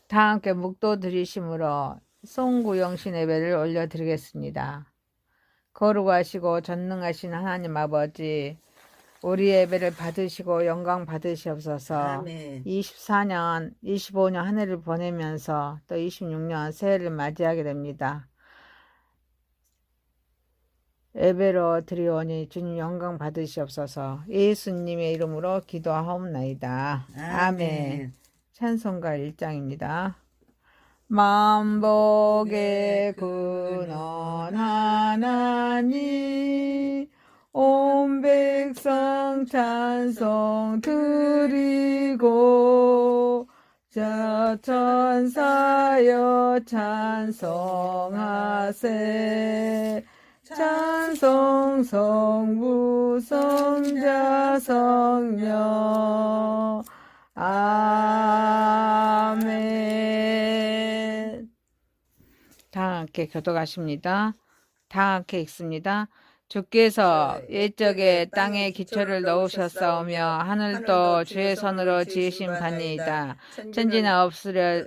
다 함께 묵도 드리심으로 송구 영신 예배를 올려드리겠습니다. 거룩하시고 전능하신 하나님 아버지, 우리 예배를 받으시고 영광 받으시옵소서. 아멘. 24년, 25년 한 해를 보내면서 또 26년 새해를 맞이하게 됩니다. 예배로 드리오니 주님 영광 받으시옵소서. 예수님의 이름으로 기도하옵나이다. 아멘. 찬송가 1장입니다. 만복의 근원 하나님, 온 백성 찬송 드리고, 저 천사여 찬송하세. 찬송 성부 성자 성령. 아멘. 다 함께 교독하십니다. 다 함께 읽습니다. 주께서 옛적에 땅에 기초를 넣으셨사오며 하늘도 주의 손으로 지으신 바니이다. 천지는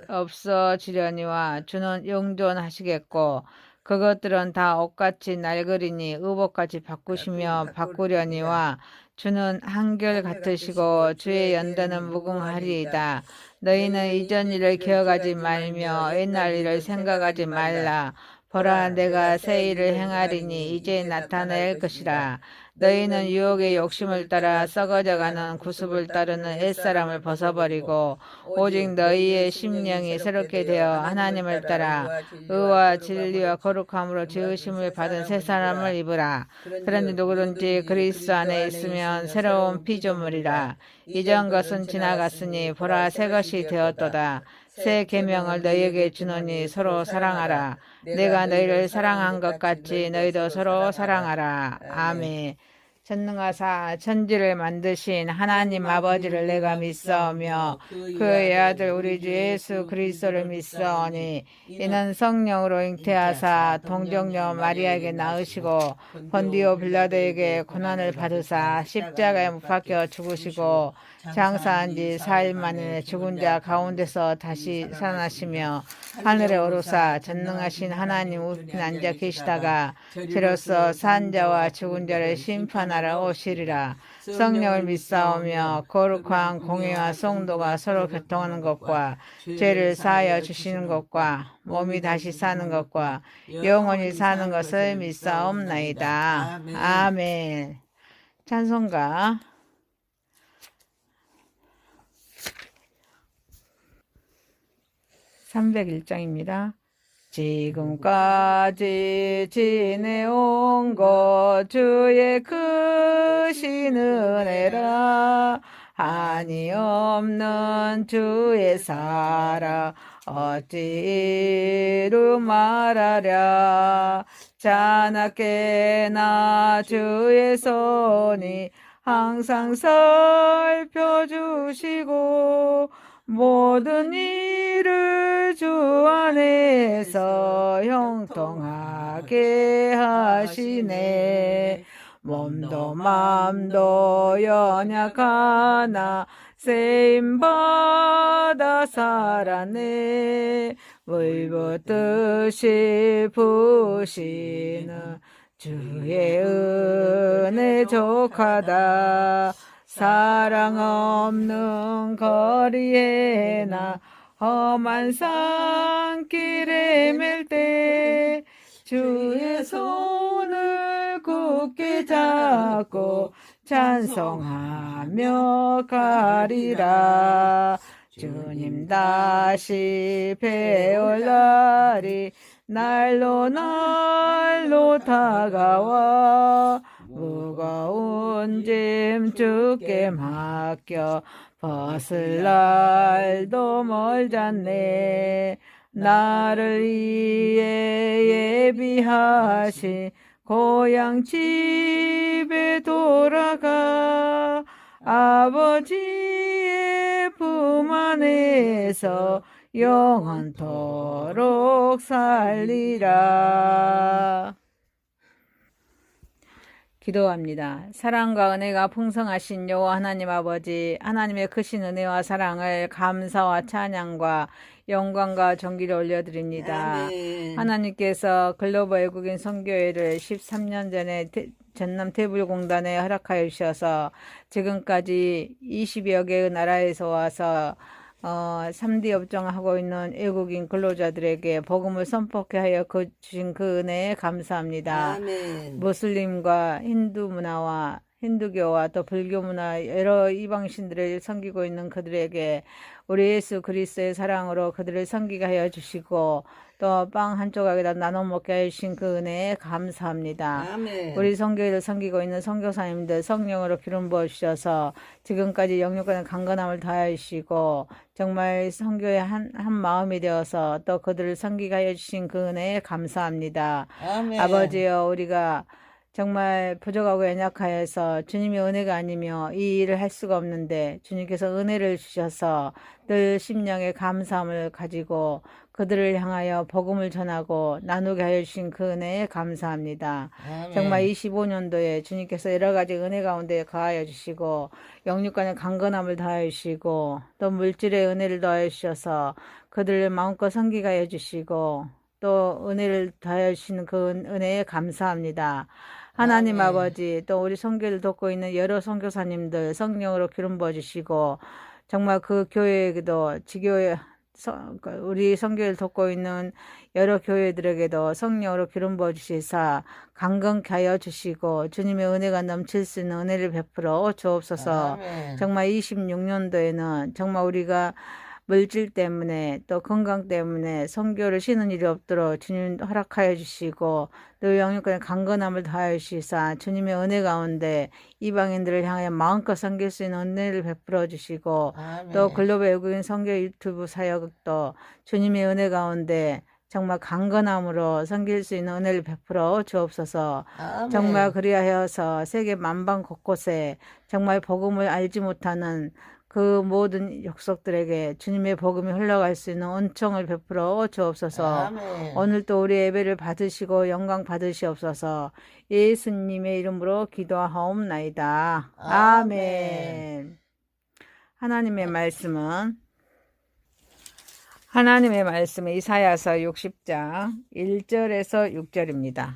없어지려니와 주는 영존하시겠고 그것들은 다 옷같이 낡으리니 의복같이 바꾸시며 바꾸려니와 주는 한결같으시고 주의 연단은 무궁하리이다. 너희는 이전 일을 기억하지 말며 옛날 일을 생각하지 말라. 보라, 내가 새 일을 행하리니 이제 나타낼 것이라. 너희는 유혹의 욕심을 따라 썩어져가는 구습을 따르는 옛사람을 벗어버리고 오직 너희의 심령이 새롭게 되어 하나님을 따라 의와 진리와 거룩함으로 지으심을 받은 새 사람을 입으라. 그런데 누구든지 그리스도 안에 있으면 새로운 피조물이라. 이전 것은 지나갔으니 보라, 새 것이 되었도다. 새 계명을 너희에게 주노니 서로 사랑하라. 내가 너희를 사랑한 것 같이 너희도 서로 사랑하라. 아멘. 전능하사 천지를 만드신 하나님 아버지를 내가 믿사오며 그의 아들 우리 주 예수 그리스도를 믿사오니 이는 성령으로 잉태하사 동정녀 마리아에게 낳으시고 본디오 빌라도에게 고난을 받으사 십자가에 못 박혀 죽으시고 장사한 지 4일 만에 죽은 자 가운데서 다시 살아나시며 하늘에 오르사 전능하신 하나님 우편 앉아 계시다가 저로서 산 자와 죽은 자를 심판하러 오시리라. 성령을 믿사오며 거룩한 공의와 성도가 서로 교통하는 것과 죄를 사하여 주시는 것과 몸이 다시 사는 것과 영원히 사는 것을 믿사옵나이다. 아멘. 찬송가 301장입니다. 지금까지 지내온 것 주의 크신 은혜라. 한이 없는 주의 사랑 어찌 이루 말하랴. 자나깨나 주의 손이 항상 살펴주시고 모든 일을 주 안에서 형통하게 하시네. 몸도 맘도 연약하나 쓰임받아 살았네. 물붓듯이 부시는 주의 은혜 족하다. 사랑 없는 거리에 나 험한 산길에 맬 때 주의 손을 굳게 잡고 찬송하며 가리라. 주님 다시 배울 날이 날로 다가와 무거운 짐 주께 맡겨 벗을 날도 멀잖네. 나를 위해 예비하신 고향 집에 돌아가 아버지의 품 안에서 영원토록 살리라. 기도합니다. 사랑과 은혜가 풍성하신 여호와 하나님 아버지, 하나님의 크신 은혜와 사랑을 감사와 찬양과 영광과 존귀를 올려드립니다. 아멘. 하나님께서 글로벌 외국인 선교회를 13년 전에 전남 태불공단에 허락하여 주셔서 지금까지 20여 개의 나라에서 와서 3D 업종하고 있는 외국인 근로자들에게 복음을 선포케 하여 주신 그 은혜에 감사합니다. 아멘. 무슬림과 힌두 문화와 힌두교와 또 불교 문화 여러 이방신들을 섬기고 있는 그들에게 우리 예수 그리스도의 사랑으로 그들을 섬기게 하여 주시고 또 빵 한 조각에다 나눠 먹게 해주신 그 은혜에 감사합니다. 아멘. 우리 선교회를 섬기고 있는 선교사님들 성령으로 기름 부어 주셔서 지금까지 영육간의 강건함을 다하시고 정말 선교의 한 마음이 되어서 또 그들을 섬기게 하여 주신 그 은혜에 감사합니다. 아멘. 아버지여, 우리가 정말 부족하고 연약하여서 주님의 은혜가 아니며 이 일을 할 수가 없는데 주님께서 은혜를 주셔서 늘 심령의 감사함을 가지고 그들을 향하여 복음을 전하고 나누게 하여 주신 그 은혜에 감사합니다. 아멘. 정말 25년도에 주님께서 여러 가지 은혜 가운데 가하여 주시고 영육간의 강건함을 다하여 주시고 또 물질의 은혜를 더하여 주셔서 그들을 마음껏 섬기게 하여 주시고 또 은혜를 더하여 주시는 그 은혜에 감사합니다. 하나님 아멘. 아버지, 또 우리 선교를 돕고 있는 여러 선교사님들 성령으로 기름 부어주시고 정말 그 교회에도 지교회 우리 선교를 돕고 있는 여러 교회들에게도 성령으로 기름 부어주시사 강건케 하여 주시고 주님의 은혜가 넘칠 수 있는 은혜를 베풀어 주옵소서. 아멘. 정말 26년도에는 정말 우리가 물질 때문에 또 건강 때문에 선교를 쉬는 일이 없도록 주님 허락하여 주시고 또 영육간의 강건함을 다하여 주시사 주님의 은혜 가운데 이방인들을 향하여 마음껏 섬길 수 있는 은혜를 베풀어 주시고 아멘. 또 글로벌 외국인 선교 유튜브 사역도 주님의 은혜 가운데 정말 강건함으로 섬길 수 있는 은혜를 베풀어 주옵소서. 아멘. 정말 그리하여서 세계 만방 곳곳에 정말 복음을 알지 못하는 그 모든 족속들에게 주님의 복음이 흘러갈 수 있는 은총을 베풀어 주옵소서. 아멘. 오늘 또 우리 예배를 받으시고 영광 받으시옵소서. 예수님의 이름으로 기도하옵나이다. 아멘. 하나님의 말씀은 이사야서 60장 1절에서 6절입니다.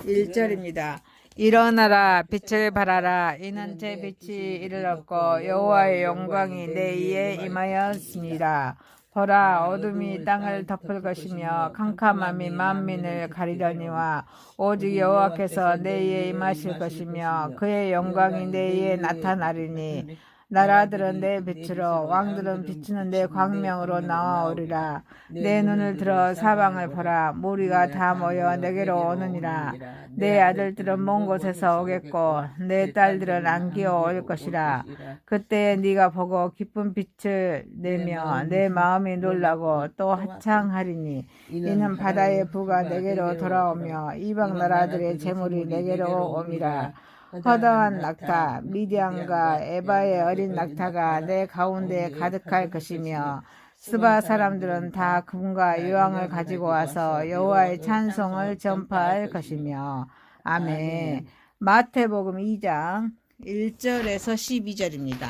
1절입니다. 일어나라, 빛을 발하라. 이는 제 빛이 이르렀고 여호와의 영광이 내 위에 임하였습니다. 보라, 어둠이 땅을 덮을 것이며 캄캄함이 만민을 가리려니와 오직 여호와께서 내 위에 임하실 것이며 그의 영광이 내 위에 나타나리니 나라들은 내 빛으로 왕들은 비추는 내 광명으로 나아오리라. 내 눈을 들어 사방을 보라. 무리가 다 모여 내게로 오느니라. 내 아들들은 먼 곳에서 오겠고 내 딸들은 안기어 올 것이라. 그때 네가 보고 기쁜 빛을 내며 내 마음이 놀라고 또 화창하리니 이는 바다의 부가 내게로 돌아오며 이방 나라들의 재물이 내게로 옴이라. 허다한 낙타 미디안과 에바의 어린 낙타가 내 가운데 가득할 것이며 스바 사람들은 다 금과 유황을 가지고 와서 여호와의 찬송을 전파할 것이며. 아멘. 마태복음 2장 1절에서 12절입니다.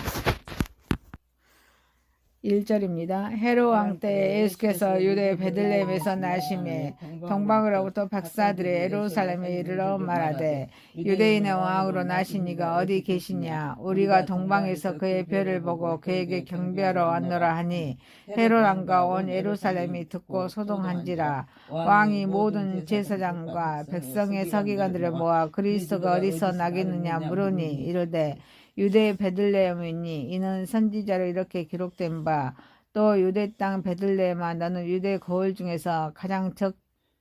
1절입니다. 헤롯 왕 때에 예수께서 유대 베들레헴에서 나심에 동방으로부터 박사들이 예루살렘에 이르러 말하되 유대인의 왕으로 나신 이가 어디 계시냐? 우리가 동방에서 그의 별을 보고 그에게 경배하러 왔노라 하니 헤롯 왕과 온 예루살렘이 듣고 소동한지라. 왕이 모든 제사장과 백성의 서기관들을 모아 그리스도가 어디서 나겠느냐 물으니 이르되 유대 베들레헴이니 이는 선지자로 이렇게 기록된 바 또 유대 땅 베들레헴아 너는 유대 거울 중에서 가장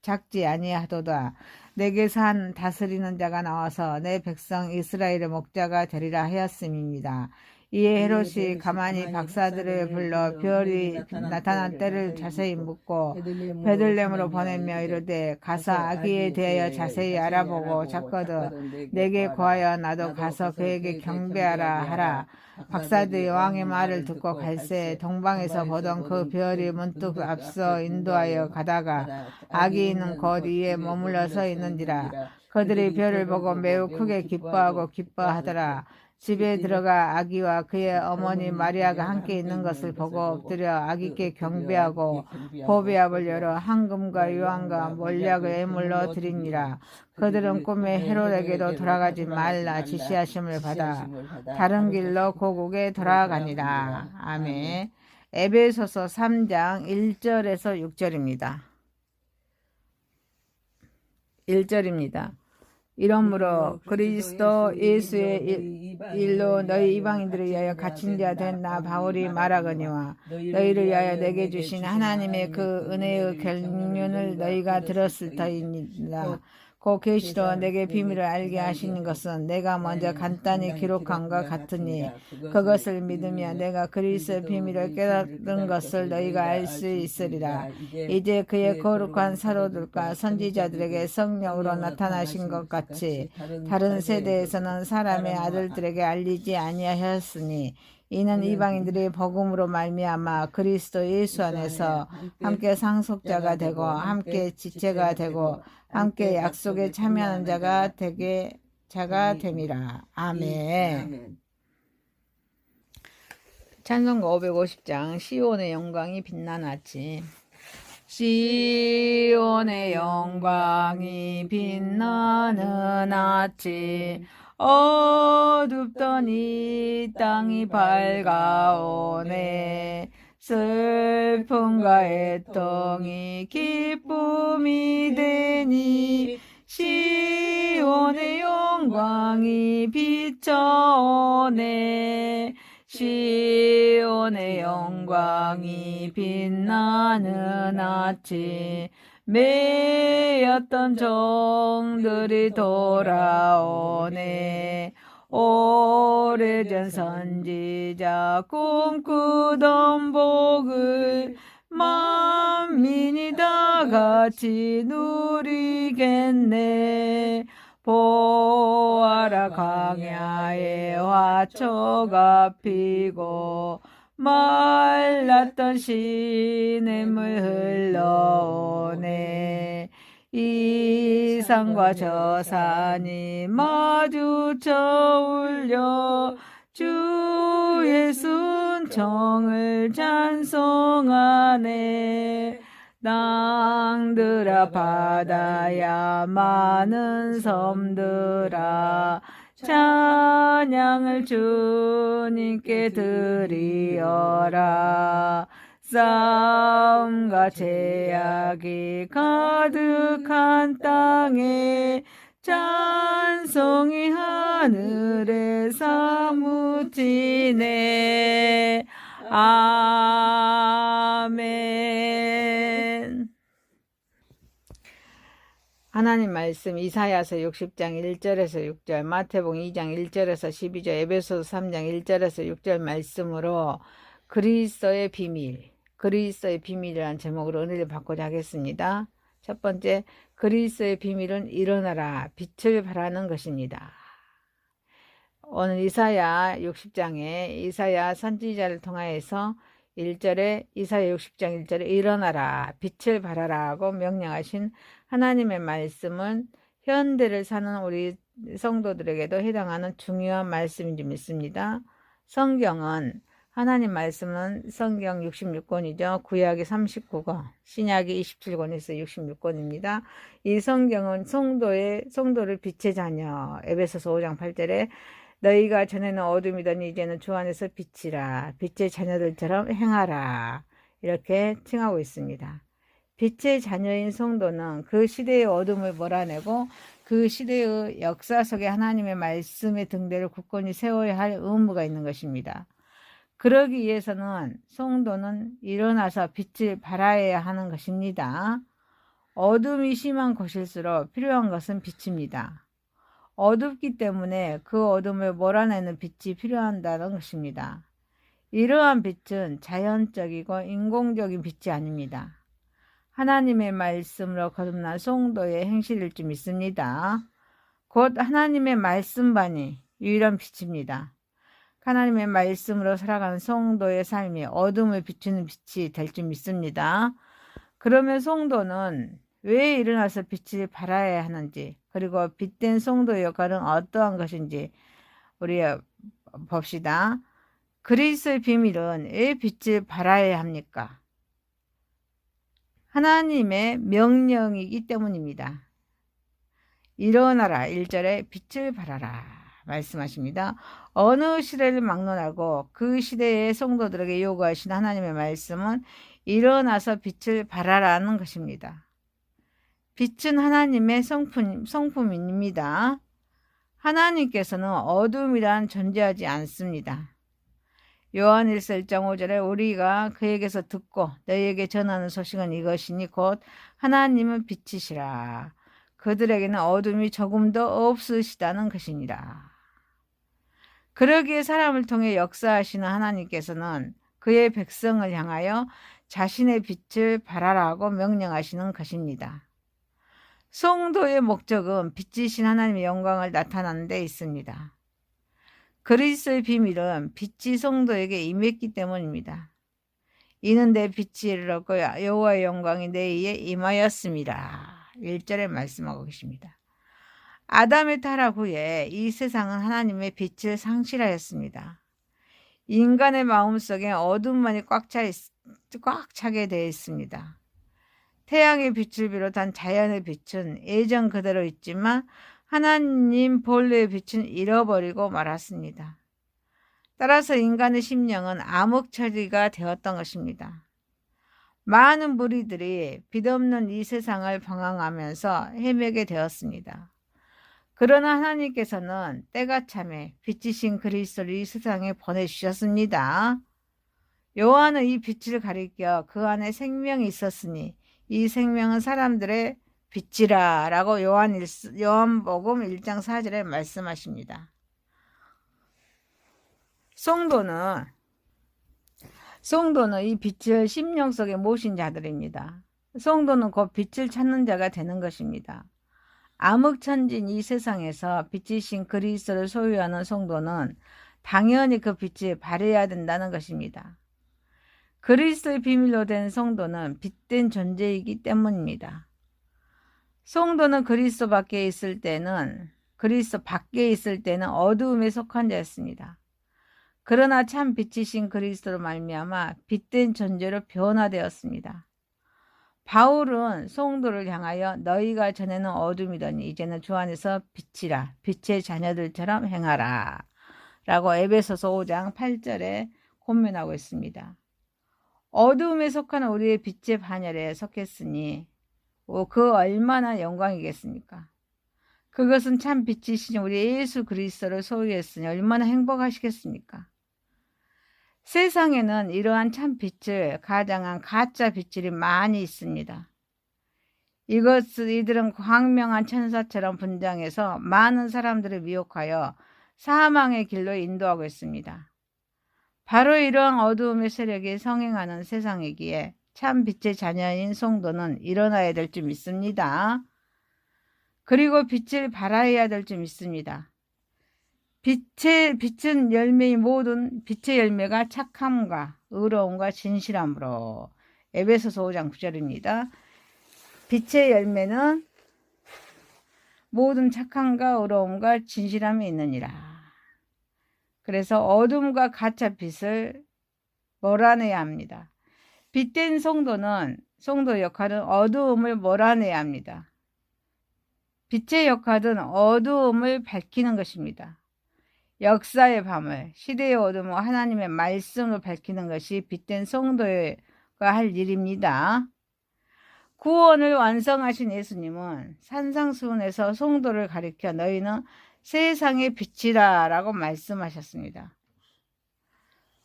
작지 아니하도다. 내게서 한 다스리는 자가 나와서 내 백성 이스라엘의 목자가 되리라 하였음입니다. 이에 헤롯이 가만히 박사들을 불러 별이 나타난 때를 자세히 묻고 베들레헴으로 보내며 이르되 가서 아기에 대하여 자세히 알아보고 잡거든 내게 구하여 나도 가서 그에게 경배하라 하라. 박사들이 왕의 말을 듣고 갈새 동방에서 보던 그 별이 문득 앞서 인도하여 가다가 아기는 곧 위에 머물러 서 있는지라. 그들이 별을 보고 매우 크게 기뻐하고 기뻐하더라. 집에 들어가 아기와 그의 어머니 마리아가 함께 있는 것을 보고 엎드려 아기께 경배하고 보배압을 열어 황금과 유황과 몰약을 예물로 드리니라. 그들은 꿈에 헤롯에게로 돌아가지 말라 지시하심을 받아 다른 길로 고국에 돌아가니라. 아멘. 에베소서 3장 1절에서 6절입니다. 1절입니다. 이러므로 그리스도 예수의 일로 너희 이방인들을 위하여 갇힌 자 된 나 바울이 말하거니와 너희를 위하여 내게 주신 하나님의 그 은혜의 경륜을 너희가 들었을 터이니라. 그 계시로 내게 비밀을 알게 하시는 것은 내가 먼저 간단히 기록한 것 같으니 그것을 믿으며 내가 그리스도의 비밀을 깨닫는 것을 너희가 알 수 있으리라. 이제 그의 거룩한 사도들과 선지자들에게 성령으로 나타나신 것 같이 다른 세대에서는 사람의 아들들에게 알리지 아니하였으니 이는 이방인들이 복음으로 말미암아 그리스도 예수 안에서 함께 상속자가 되고 함께 지체가 되고 함께 약속에 참여하는 자가 됨이라. 아멘. 찬송가 550장 시온의 영광이 빛나나치. 시온의 영광이 빛나는 아침 어둡던 이 땅이 밝아오네. 슬픔과 애통이 기쁨이 되니 시온의 영광이 비춰오네. 시온의 영광이 빛나는 아침 매였던 종들이 돌아오네. 오래전 선지자 꿈꾸던 복을 만민이 다 같이 누리겠네. 보아라 광야에 화초가 피고 말랐던 시냇물 흘러오네. 이 산과 저 산이 마주쳐 울려 주의 순종을 찬송하네. 땅들아 바다야 많은 섬들아 찬양을 주님께 드리어라. 싸움과 제약이 가득한 땅에 찬송이 하늘에 사무치네. 아멘. 하나님 말씀 이사야서 60장 1절에서 6절, 마태복음 2장 1절에서 12절, 에베소서 3장 1절에서 6절 말씀으로 그리스도의 비밀이라는 제목으로 은혜를 받고자 하겠습니다. 첫 번째, 그리스도의 비밀은 일어나라, 빛을 발하는 것입니다. 오늘 이사야 60장에 이사야 선지자를 통하여서 1절에 이사야 60장 1절에 일어나라, 빛을 발하라고 명령하신 하나님의 말씀은 현대를 사는 우리 성도들에게도 해당하는 중요한 말씀인지 믿습니다. 성경은 하나님 말씀은 성경 66권이죠. 구약이 39권, 신약이 27권에서 66권입니다. 이 성경은 성도를 빛의 자녀, 에베소서 5장 8절에 너희가 전에는 어둠이더니 이제는 주 안에서 빛이라, 빛의 자녀들처럼 행하라, 이렇게 칭하고 있습니다. 빛의 자녀인 성도는 그 시대의 어둠을 몰아내고 그 시대의 역사 속에 하나님의 말씀의 등대를 굳건히 세워야 할 의무가 있는 것입니다. 그러기 위해서는 성도는 일어나서 빛을 발하여야 하는 것입니다. 어둠이 심한 곳일수록 필요한 것은 빛입니다. 어둡기 때문에 그 어둠을 몰아내는 빛이 필요한다는 것입니다. 이러한 빛은 자연적이고 인공적인 빛이 아닙니다. 하나님의 말씀으로 거듭난 성도의 행실일 줄 믿습니다. 곧 하나님의 말씀만이 유일한 빛입니다. 하나님의 말씀으로 살아가는 성도의 삶이 어둠을 비추는 빛이 될 줄 믿습니다. 그러면 성도는 왜 일어나서 빛을 발하여야 하는지, 그리고 빛된 성도의 역할은 어떠한 것인지 우리 봅시다. 그리스도의 비밀은 왜 빛을 발하여야 합니까? 하나님의 명령이기 때문입니다. 일어나라 1절에 빛을 발하라 말씀하십니다. 어느 시대를 막론하고 그 시대의 성도들에게 요구하신 하나님의 말씀은 일어나서 빛을 발하라는 것입니다. 빛은 하나님의 성품입니다. 하나님께서는 어둠이란 존재하지 않습니다. 요한일서 1장 5절에 우리가 그에게서 듣고 너희에게 전하는 소식은 이것이니 곧 하나님은 빛이시라. 그들에게는 어둠이 조금도 없으시다는 것이니라. 그러기에 사람을 통해 역사하시는 하나님께서는 그의 백성을 향하여 자신의 빛을 발하라고 명령하시는 것입니다. 성도의 목적은 빛이신 하나님의 영광을 나타내는 데 있습니다. 그리스도의 비밀은 빛이 성도에게 임했기 때문입니다. 이는 내 빛이 이르렀고 여호와의 영광이 내 위에 임하였습니다. 1절에 말씀하고 계십니다. 아담의 타락 후에 이 세상은 하나님의 빛을 상실하였습니다. 인간의 마음속에 어둠만이 꽉 차게 되어 있습니다. 태양의 빛을 비롯한 자연의 빛은 예전 그대로 있지만 하나님 본래의 빛은 잃어버리고 말았습니다. 따라서 인간의 심령은 암흑처리가 되었던 것입니다. 많은 무리들이 빛없는 이 세상을 방황하면서 헤매게 되었습니다. 그러나 하나님께서는 때가 참에 빛이신 그리스도를 이 세상에 보내주셨습니다. 요한은 이 빛을 가리켜 그 안에 생명이 있었으니 이 생명은 사람들의 빛이라 라고 요한복음 1장 4절에 말씀하십니다. 성도는 이 빛을 심령 속에 모신 자들입니다. 성도는 곧 빛을 찾는 자가 되는 것입니다. 암흑천진 이 세상에서 빛이신 그리스도를 소유하는 성도는 당연히 그 빛을 발해야 된다는 것입니다. 그리스도의 비밀로 된 성도는 빛된 존재이기 때문입니다. 성도는 그리스도 밖에 있을 때는 어두움에 속한 자였습니다. 그러나 참 빛이신 그리스도로 말미암아 빛된 존재로 변화되었습니다. 바울은 성도를 향하여 너희가 전에는 어둠이더니 이제는 주 안에서 빛이라 빛의 자녀들처럼 행하라 라고 에베소서 5장 8절에 권면하고 있습니다. 어두움에 속한 우리의 빛의 반열에 속했으니 그 얼마나 영광이겠습니까? 그것은 참 빛이신 우리 예수 그리스도를 소유했으니 얼마나 행복하시겠습니까? 세상에는 이러한 참 빛을 가장한 가짜 빛들이 많이 있습니다. 이들은 광명한 천사처럼 분장해서 많은 사람들을 미혹하여 사망의 길로 인도하고 있습니다. 바로 이러한 어두움의 세력이 성행하는 세상이기에 참 빛의 자녀인 성도는 일어나야 될 줄 믿습니다. 그리고 빛을 발하여야 될 줄 믿습니다. 빛은 모든 빛의 열매가 착함과 의로움과 진실함으로 에베소서 5장 9절입니다. 빛의 열매는 모든 착함과 의로움과 진실함이 있느니라. 그래서 어둠과 가짜 빛을 몰아내야 합니다. 빛된 성도의 역할은 어두움을 몰아내야 합니다. 빛의 역할은 어두움을 밝히는 것입니다. 역사의 밤을 시대의 어둠을 하나님의 말씀으로 밝히는 것이 빛된 성도가 할 일입니다. 구원을 완성하신 예수님은 산상수훈에서 성도를 가리켜 너희는 세상의 빛이라 라고 말씀하셨습니다.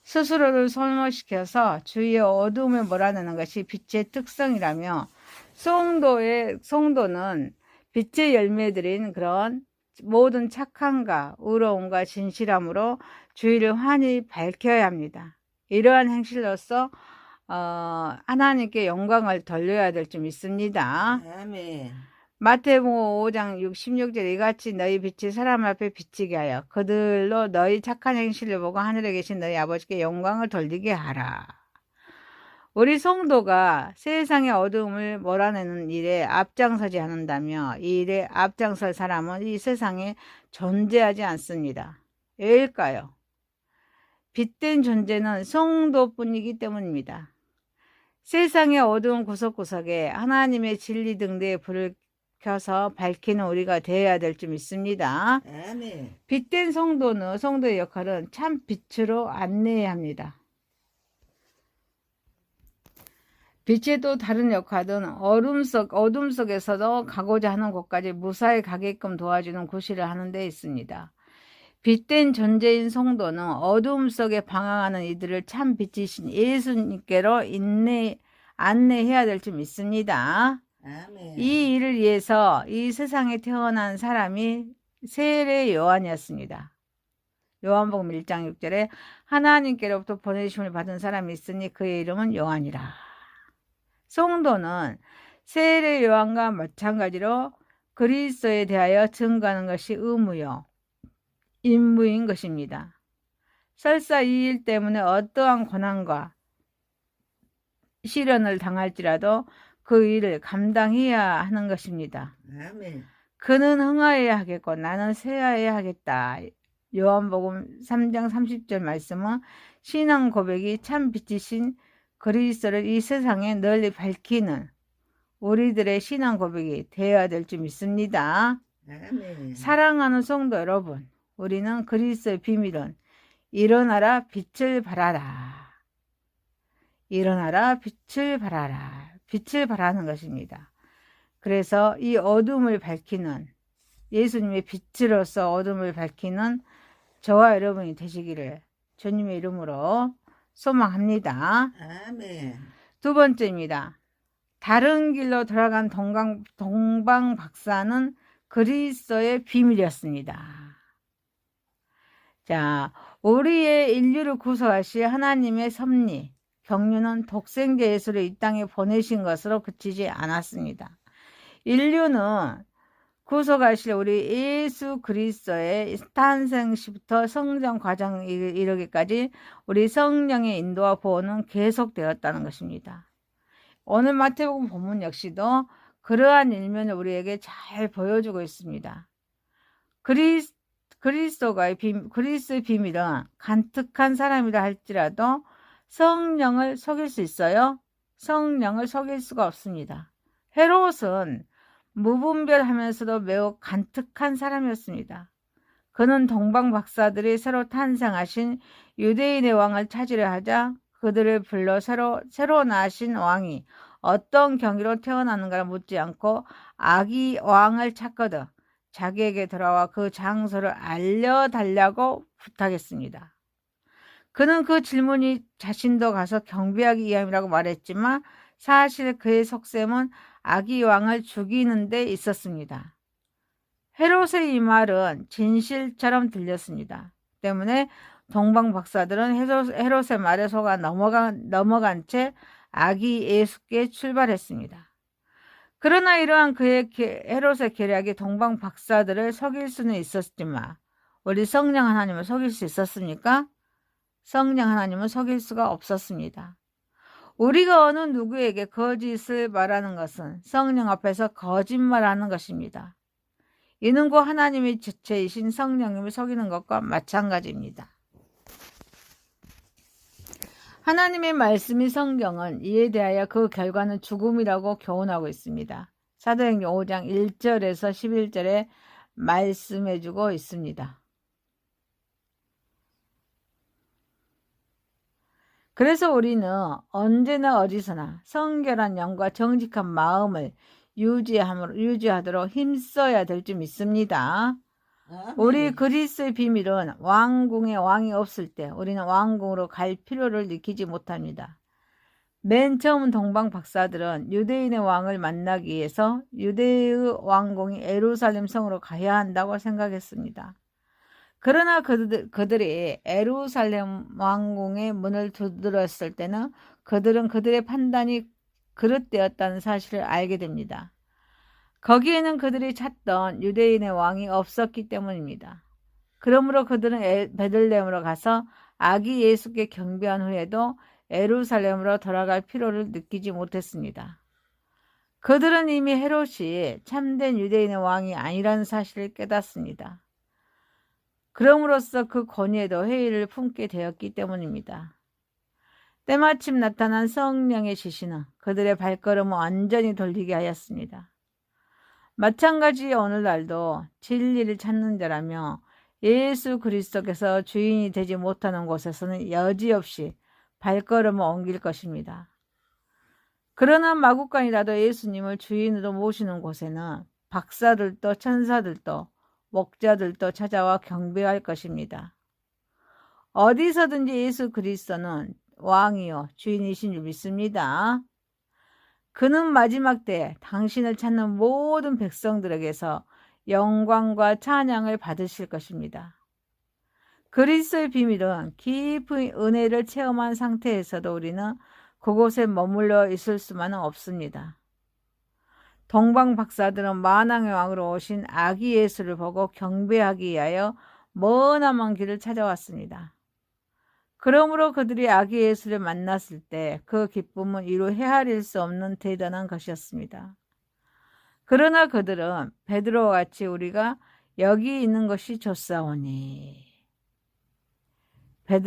스스로를 소멸시켜서 주위의 어두움을 몰아내는 것이 빛의 특성이라며 성도는 빛의 열매들인 그런 모든 착함과 의로움과 진실함으로 주의를 환히 밝혀야 합니다. 이러한 행실로서 하나님께 영광을 돌려야 될 줄 믿습니다. 아멘. 마태복음 5장 16절 이같이 너희 빛이 사람 앞에 비치게 하여 그들로 너희 착한 행실을 보고 하늘에 계신 너희 아버지께 영광을 돌리게 하라. 우리 성도가 세상의 어두움을 몰아내는 일에 앞장서지 않는다며 이 일에 앞장설 사람은 이 세상에 존재하지 않습니다. 왜일까요? 빛된 존재는 성도뿐이기 때문입니다. 세상의 어두운 구석구석에 하나님의 진리 등대에 불을 켜서 밝히는 우리가 되어야 될 줄 믿습니다. 아멘. 빛된 성도의 역할은 참 빛으로 안내해야 합니다. 빛의 또 다른 역할은 어둠 속에서도 가고자 하는 곳까지 무사히 가게끔 도와주는 구실을 하는 데 있습니다. 빛된 존재인 성도는 어둠 속에 방황하는 이들을 참 빛이신 예수님께로 안내해야 될 줄 믿습니다. 아멘. 이 일을 위해서 이 세상에 태어난 사람이 세례 요한이었습니다. 요한복음 1장 6절에 하나님께로부터 보내심을 받은 사람이 있으니 그의 이름은 요한이라. 성도는 세례 요한과 마찬가지로 그리스도에 대하여 증거하는 것이 의무요, 임무인 것입니다. 설사 이 일 때문에 어떠한 고난과 시련을 당할지라도 그 일을 감당해야 하는 것입니다. 아멘. 그는 흥하여야 하겠고 나는 쇠하여야 하겠다. 요한복음 3장 30절 말씀은 신앙 고백이 참 빛이신 그리스도를 이 세상에 널리 밝히는 우리들의 신앙 고백이 되어야 될 줄 믿습니다. 아멘. 사랑하는 성도 여러분, 우리는 그리스도의 비밀은 일어나라 빛을 발하라. 일어나라 빛을 발하라. 빛을 발하는 것입니다. 그래서 이 어둠을 밝히는 예수님의 빛으로서 어둠을 밝히는 저와 여러분이 되시기를 주님의 이름으로 소망합니다. 아멘. 두 번째입니다. 다른 길로 돌아간 동방 박사는 그리스도의 비밀이었습니다. 자, 우리의 인류를 구속하실 하나님의 섭리, 경륜은 독생자 예수를 이 땅에 보내신 것으로 그치지 않았습니다. 인류는 구속하실 우리 예수 그리스도의 탄생 시부터 성장 과정에 이르기까지 우리 성령의 인도와 보호는 계속되었다는 것입니다. 오늘 마태복음 본문 역시도 그러한 일면을 우리에게 잘 보여주고 있습니다. 그리스도의 비밀은 간특한 사람이라 할지라도 성령을 속일 수 있어요? 성령을 속일 수가 없습니다. 헤롯은 무분별하면서도 매우 간특한 사람이었습니다. 그는 동방 박사들이 새로 탄생하신 유대인의 왕을 찾으려 하자 그들을 불러 새로 나신 왕이 어떤 경위로 태어나는가를 묻지 않고 아기 왕을 찾거든 자기에게 돌아와 그 장소를 알려달라고 부탁했습니다. 그는 그 질문이 자신도 가서 경배하기 위함이라고 말했지만 사실 그의 속셈은 아기 왕을 죽이는 데 있었습니다. 헤롯의 이 말은 진실처럼 들렸습니다. 때문에 동방 박사들은 헤롯의 말에 속아 넘어간 채 아기 예수께 출발했습니다. 그러나 이러한 헤롯의 계략이 동방 박사들을 속일 수는 있었지만 우리 성령 하나님을 속일 수 있었습니까? 성령 하나님은 속일 수가 없었습니다. 우리가 어느 누구에게 거짓을 말하는 것은 성령 앞에서 거짓말하는 것입니다. 이는 곧 하나님의 주체이신 성령님을 속이는 것과 마찬가지입니다. 하나님의 말씀이 성경은 이에 대하여 그 결과는 죽음이라고 교훈하고 있습니다. 사도행전 5장 1절에서 11절에 말씀해주고 있습니다. 그래서 우리는 언제나 어디서나 성결한 영과 정직한 마음을 유지하도록 힘써야 될 줄 믿습니다. 우리 그리스도의 비밀은 왕궁에 왕이 없을 때 우리는 왕궁으로 갈 필요를 느끼지 못합니다. 맨 처음 동방 박사들은 유대인의 왕을 만나기 위해서 유대의 왕궁이 예루살렘 성으로 가야 한다고 생각했습니다. 그러나 그들이 예루살렘 왕궁의 문을 두드렸을 때는 그들은 그들의 판단이 그릇되었다는 사실을 알게 됩니다. 거기에는 그들이 찾던 유대인의 왕이 없었기 때문입니다. 그러므로 그들은 베들레헴으로 가서 아기 예수께 경배한 후에도 예루살렘으로 돌아갈 필요를 느끼지 못했습니다. 그들은 이미 헤롯이 참된 유대인의 왕이 아니라는 사실을 깨닫습니다. 그럼으로써 그 권위에도 회의를 품게 되었기 때문입니다. 때마침 나타난 성령의 지시는 그들의 발걸음을 완전히 돌리게 하였습니다. 마찬가지 오늘날도 진리를 찾는 자라며 예수 그리스도께서 주인이 되지 못하는 곳에서는 여지없이 발걸음을 옮길 것입니다. 그러나 마국간이라도 예수님을 주인으로 모시는 곳에는 박사들도 천사들도 목자들도 찾아와 경배할 것입니다. 어디서든지 예수 그리스도는 왕이요 주인이신 줄 믿습니다. 그는 마지막 때에 당신을 찾는 모든 백성들에게서 영광과 찬양을 받으실 것입니다. 그리스도의 비밀은 깊은 은혜를 체험한 상태에서도 우리는 그곳에 머물러 있을 수만은 없습니다. 동방 박사들은 만왕의 왕으로 오신 아기 예수를 보고 경배하기 위하여 머나먼 길을 찾아왔습니다. 그러므로 그들이 아기 예수를 만났을 때 그 기쁨은 이루 헤아릴 수 없는 대단한 것이었습니다. 그러나 그들은 베드로와 같이 우리가 여기 있는 것이 좋사오니,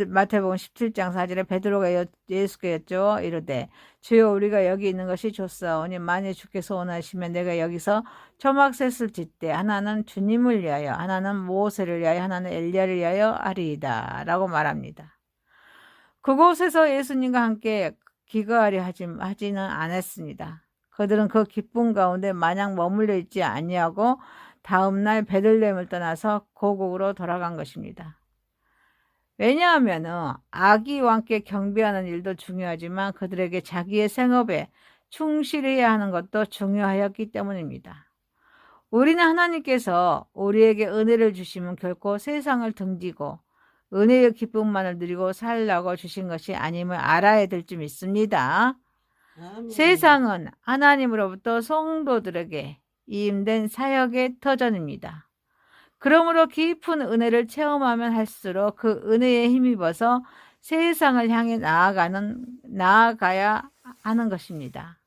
마태복음 17장 4절에 베드로가 예수께 여쭈어 이르되 주여 우리가 여기 있는 것이 좋사오니 만일 주께서 원하시면 내가 여기서 초막셋을 짓되 하나는 주님을 위하여 하나는 모세를 위하여 하나는 엘리야를 위하여 하리이다 라고 말합니다. 그곳에서 예수님과 함께 기거하려 하지는 않았습니다. 그들은 그 기쁨 가운데 마냥 머물러 있지 아니하고 다음날 베들레헴을 떠나서 고국으로 돌아간 것입니다. 왜냐하면 아기 왕께 경배하는 일도 중요하지만 그들에게 자기의 생업에 충실해야 하는 것도 중요하였기 때문입니다. 우리는 하나님께서 우리에게 은혜를 주시면 결코 세상을 등지고 은혜의 기쁨만을 누리고 살라고 주신 것이 아님을 알아야 될 줄 믿습니다. 아멘. 세상은 하나님으로부터 성도들에게 이임된 사역의 터전입니다. 그러므로 깊은 은혜를 체험하면 할수록 그 은혜에 힘입어서 세상을 향해 나아가야 하는 것입니다.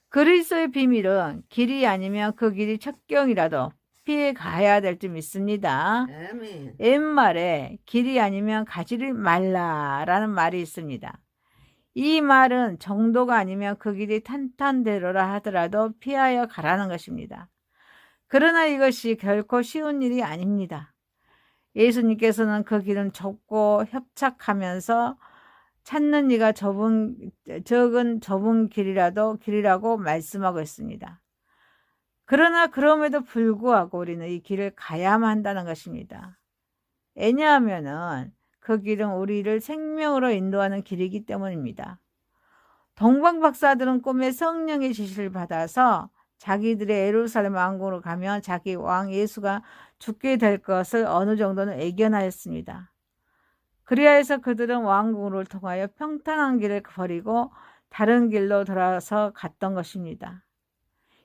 그리스도의 비밀은 길이 아니면 그 길이 첩경이라도 피해 가야 될 줄 믿습니다. 아멘. 옛말에 길이 아니면 가지를 말라라는 말이 있습니다. 이 말은 정도가 아니면 그 길이 탄탄대로라 하더라도 피하여 가라는 것입니다. 그러나 이것이 결코 쉬운 일이 아닙니다. 예수님께서는 그 길은 좁고 협착하면서 찾는 이가 좁은 길이라고 말씀하고 있습니다. 그러나 그럼에도 불구하고 우리는 이 길을 가야만 한다는 것입니다. 왜냐하면 그 길은 우리를 생명으로 인도하는 길이기 때문입니다. 동방 박사들은 꿈에 성령의 지시를 받아서 자기들의 예루살렘 왕궁으로 가면 자기 왕 예수가 죽게 될 것을 어느 정도는 예견하였습니다. 그리하여서 그들은 왕궁을 통하여 평탄한 길을 버리고 다른 길로 돌아서 갔던 것입니다.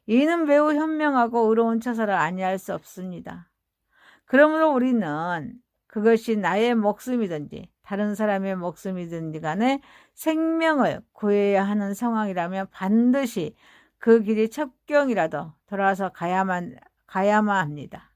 이는 매우 현명하고 의로운 처사를 아니할 수 없습니다. 그러므로 우리는 그것이 나의 목숨이든지 다른 사람의 목숨이든지 간에 생명을 구해야 하는 상황이라면 반드시 그 길이 첩경이라도 돌아서 가야만 합니다.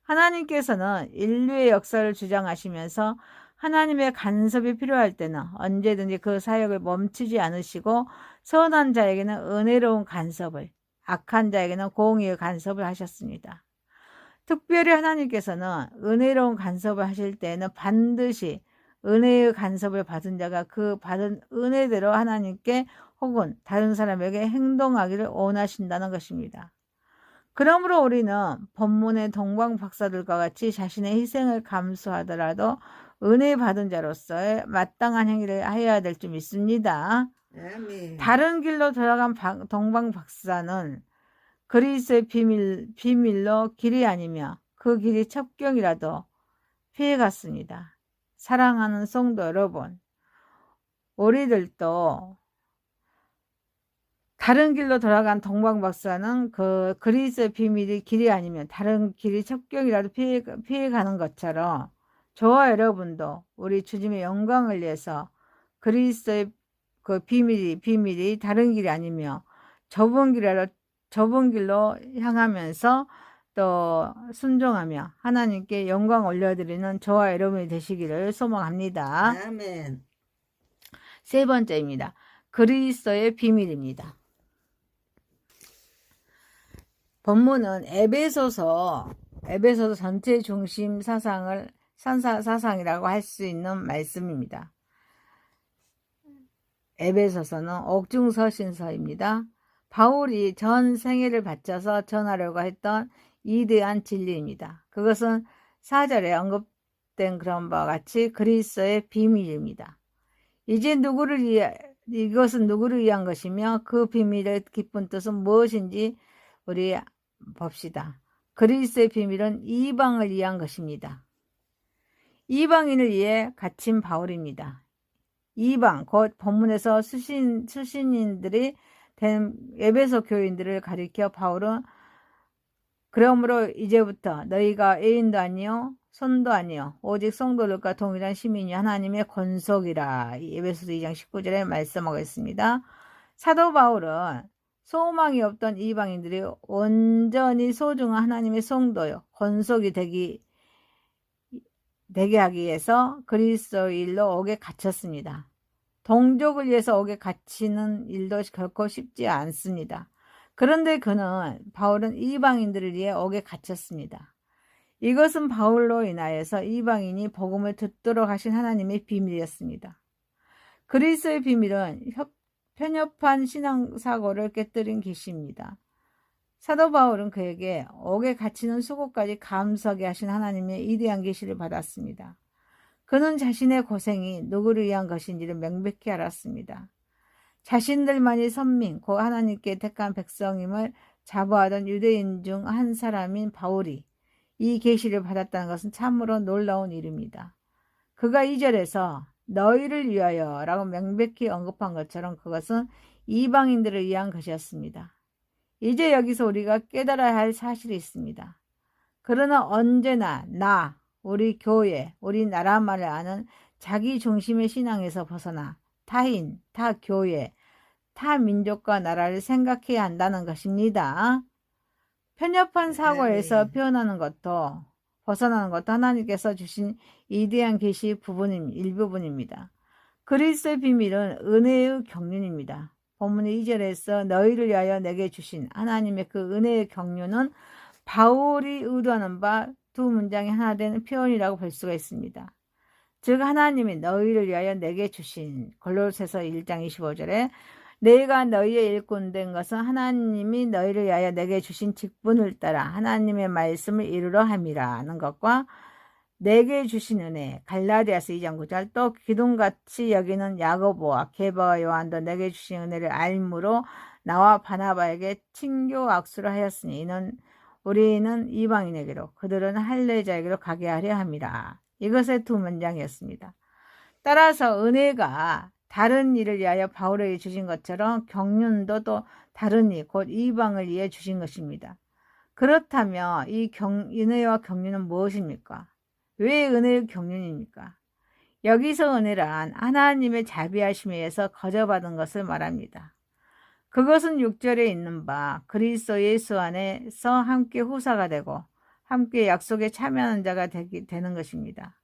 하나님께서는 인류의 역사를 주장하시면서 하나님의 간섭이 필요할 때는 언제든지 그 사역을 멈추지 않으시고 선한 자에게는 은혜로운 간섭을, 악한 자에게는 공의의 간섭을 하셨습니다. 특별히 하나님께서는 은혜로운 간섭을 하실 때에는 반드시 은혜의 간섭을 받은 자가 그 받은 은혜대로 하나님께 혹은 다른 사람에게 행동하기를 원하신다는 것입니다. 그러므로 우리는 본문의 동방 박사들과 같이 자신의 희생을 감수하더라도 은혜 받은 자로서의 마땅한 행위를 해야 될 줄 믿습니다. 아멘. 다른 길로 돌아간 동방 박사는 그리스도의 비밀로 길이 아니며 그 길이 첩경이라도 피해갔습니다. 사랑하는 성도 여러분, 우리들도 다른 길로 돌아간 동방 박사는 그 그리스도의 비밀이 길이 아니면 다른 길이 첩경이라도 피해가는 것처럼 저와 여러분도 우리 주님의 영광을 위해서 그리스도의 그 비밀이 다른 길이 아니며 좁은 길로 향하면서 또 순종하며 하나님께 영광 올려드리는 저와 여러분이 되시기를 소망합니다. 아멘. 세 번째입니다. 그리스도의 비밀입니다. 본문은 에베소서 전체 중심 사상이라고 할 수 있는 말씀입니다. 에베소서는 옥중서신서입니다. 바울이 전 생애를 바쳐서 전하려고 했던 이대한 진리입니다. 그것은 4절에 언급된 그런 바와 같이 그리스도의 비밀입니다. 이것은 누구를 위한 것이며 그 비밀의 깊은 뜻은 무엇인지 우리 봅시다. 그리스도의 비밀은 이방을 위한 것입니다. 이방인을 위해 갇힌 바울입니다. 이방, 곧 본문에서 수신인들이 된 에베소 교인들을 가리켜 바울은 그러므로 이제부터 너희가 애인도 아니요 손도 아니요 오직 성도들과 동일한 시민이 하나님의 권속이라. 에베소서 2장 19절에 말씀하고 있습니다. 사도 바울은 소망이 없던 이방인들이 온전히 소중한 하나님의 성도요 권속이 되게 하기 위해서 그리스도 일로 옥에 갇혔습니다. 동족을 위해서 옥에 갇히는 일도 결코 쉽지 않습니다. 그런데 바울은 이방인들을 위해 옥에 갇혔습니다. 이것은 바울로 인하여서 이방인이 복음을 듣도록 하신 하나님의 비밀이었습니다. 그리스도의 비밀은 편협한 신앙사고를 깨뜨린 계시입니다. 사도 바울은 그에게 옥에 갇히는 수고까지 감수하게 하신 하나님의 이대한 계시를 받았습니다. 그는 자신의 고생이 누구를 위한 것인지를 명백히 알았습니다. 자신들만이 선민, 곧 하나님께 택한 백성임을 자부하던 유대인 중 한 사람인 바울이 이 계시를 받았다는 것은 참으로 놀라운 일입니다. 그가 2절에서 너희를 위하여 라고 명백히 언급한 것처럼 그것은 이방인들을 위한 것이었습니다. 이제 여기서 우리가 깨달아야 할 사실이 있습니다. 그러나 언제나 우리 교회, 우리 나라만을 아는 자기 중심의 신앙에서 벗어나 타인, 타 교회, 타 민족과 나라를 생각해야 한다는 것입니다. 편협한 사고에서 벗어나는 것도 하나님께서 주신 이대한 계시 일부분입니다. 그리스도의 비밀은 은혜의 경륜입니다. 본문의 2절에서 너희를 위하여 내게 주신 하나님의 그 은혜의 경륜은 바울이 의도하는 바 두 문장이 하나 되는 표현이라고 볼 수가 있습니다. 즉 하나님이 너희를 위하여 내게 주신 골로새서 1장 25절에 내가 너희의 일꾼 된 것은 하나님이 너희를 위하여 내게 주신 직분을 따라 하나님의 말씀을 이루려 함이라는 것과 내게 주신 은혜 갈라디아서 2장 9절 또 기둥같이 여기는 야고보와 게바와 요한도 내게 주신 은혜를 알므로 나와 바나바에게 친교 악수를 하였으니 우리는 이방인에게로 그들은 할례자에게로 가게 하려 함이라. 이것의 두 문장이었습니다. 따라서 은혜가 다른 일을 위하여 바울에게 주신 것처럼 경륜도 또 다른 일, 곧 이방을 위해 주신 것입니다. 그렇다면 이 은혜와 경륜은 무엇입니까? 왜 은혜의 경륜입니까? 여기서 은혜란 하나님의 자비하심에 의해서 거저받은 것을 말합니다. 그것은 6절에 있는 바 그리스도 예수 안에서 함께 후사가 되고 함께 약속에 참여하는 자가 되는 것입니다.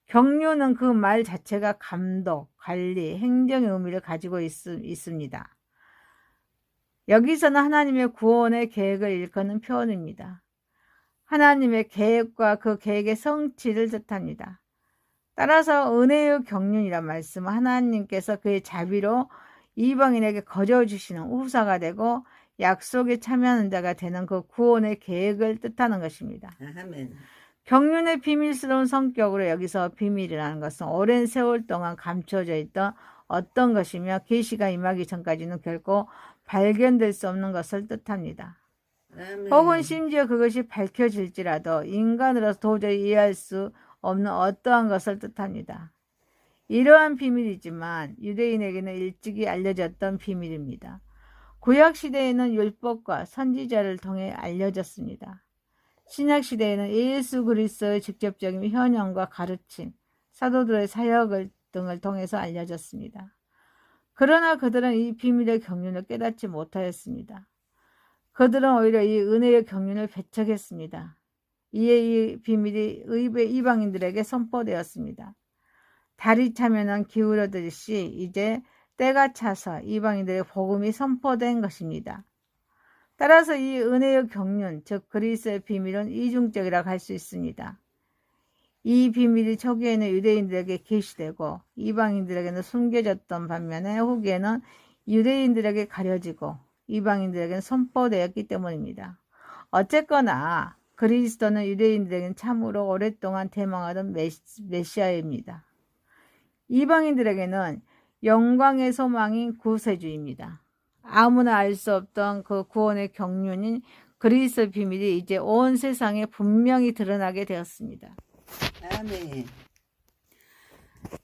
경륜은 그 말 자체가 감독, 관리, 행정의 의미를 가지고 있습니다. 여기서는 하나님의 구원의 계획을 일컫는 표현입니다. 하나님의 계획과 그 계획의 성취를 뜻합니다. 따라서 은혜의 경륜이란 말씀은 하나님께서 그의 자비로 이방인에게 거저 주시는 후사가 되고 약속에 참여하는 자가 되는 그 구원의 계획을 뜻하는 것입니다. 아멘. 경륜의 비밀스러운 성격으로 여기서 비밀이라는 것은 오랜 세월 동안 감춰져 있던 어떤 것이며 계시가 임하기 전까지는 결코 발견될 수 없는 것을 뜻합니다. 아멘. 혹은 심지어 그것이 밝혀질지라도 인간으로서 도저히 이해할 수 없는 어떠한 것을 뜻합니다. 이러한 비밀이지만 유대인에게는 일찍이 알려졌던 비밀입니다. 구약시대에는 율법과 선지자를 통해 알려졌습니다. 신약시대에는 예수 그리스도의 직접적인 현현과 가르침, 사도들의 사역 등을 통해서 알려졌습니다. 그러나 그들은 이 비밀의 경륜을 깨닫지 못하였습니다. 그들은 오히려 이 은혜의 경륜을 배척했습니다. 이에 이 비밀이 이방인들에게 선포되었습니다. 달이 차면은 기울어들듯이 이제 때가 차서 이방인들의 복음이 선포된 것입니다. 따라서 이 은혜의 경륜, 즉 그리스의 비밀은 이중적이라고 할 수 있습니다. 이 비밀이 초기에는 유대인들에게 계시되고 이방인들에게는 숨겨졌던 반면에 후기에는 유대인들에게 가려지고 이방인들에게는 선포되었기 때문입니다. 어쨌거나 그리스도는 유대인들에게는 참으로 오랫동안 대망하던 메시아입니다. 이방인들에게는 영광의 소망인 구세주입니다. 아무나 알 수 없던 그 구원의 경륜인 그리스도의 비밀이 이제 온 세상에 분명히 드러나게 되었습니다. 아멘.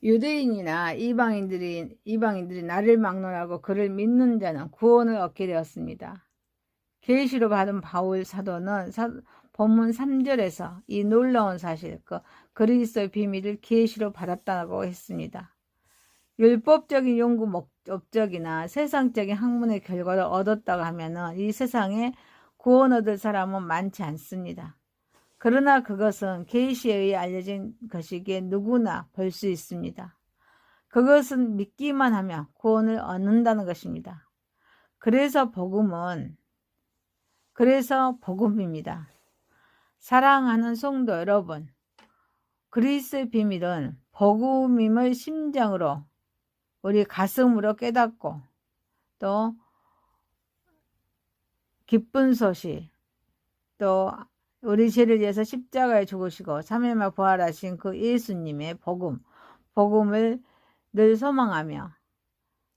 유대인이나 이방인들이 나를 막론하고 그를 믿는 자는 구원을 얻게 되었습니다. 계시로 받은 바울 사도는 본문 3절에서 이 놀라운 사실, 그리스도의 비밀을 계시로 받았다고 했습니다. 율법적인 연구 목적이나 세상적인 학문의 결과를 얻었다고 하면 이 세상에 구원 얻을 사람은 많지 않습니다. 그러나 그것은 계시에 의해 알려진 것이기에 누구나 볼 수 있습니다. 그것은 믿기만 하면 구원을 얻는다는 것입니다. 그래서 복음입니다. 사랑하는 성도 여러분, 그리스도의 비밀은 복음임을 심장으로 우리 가슴으로 깨닫고 또 기쁜 소식, 또 우리 죄를 위해서 십자가에 죽으시고 3일 만에 부활하신 그 예수님의 복음을 늘 소망하며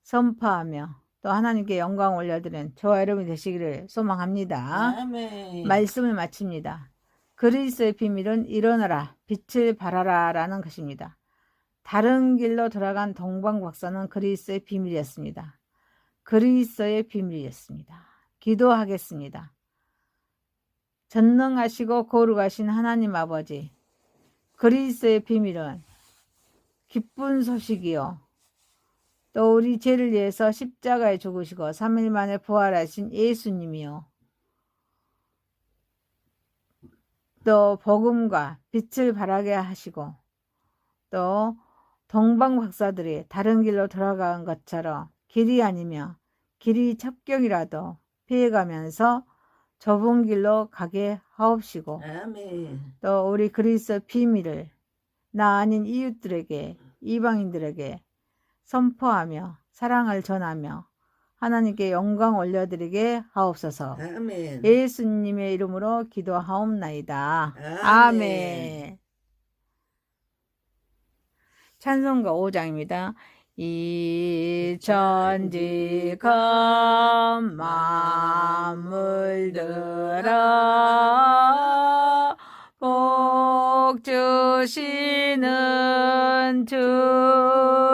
선포하며 또 하나님께 영광 올려드리는 저와 여러분이 되시기를 소망합니다. 아멘. 말씀을 마칩니다. 그리스도의 비밀은 일어나라 빛을 발하라 라는 것입니다. 다른 길로 돌아간 동방 박사는 그리스도의 비밀이었습니다. 그리스도의 비밀이었습니다. 기도하겠습니다. 전능하시고 거룩하신 하나님 아버지, 그리스도의 비밀은 기쁜 소식이요 또 우리 죄를 위해서 십자가에 죽으시고 3일 만에 부활하신 예수님이요 또 복음과 빛을 발하게 하시고 또 동방 박사들이 다른 길로 돌아간 것처럼 길이 아니며 길이 첩경이라도 피해가면서 좁은 길로 가게 하옵시고 아멘. 또 우리 그리스도 비밀을 나 아닌 이웃들에게 이방인들에게 선포하며 사랑을 전하며 하나님께 영광 올려드리게 하옵소서. 아멘. 예수님의 이름으로 기도하옵나이다. 아멘. 아멘. 찬송가 5장입니다. 이 천지금 만물들아 복 주시는 주여와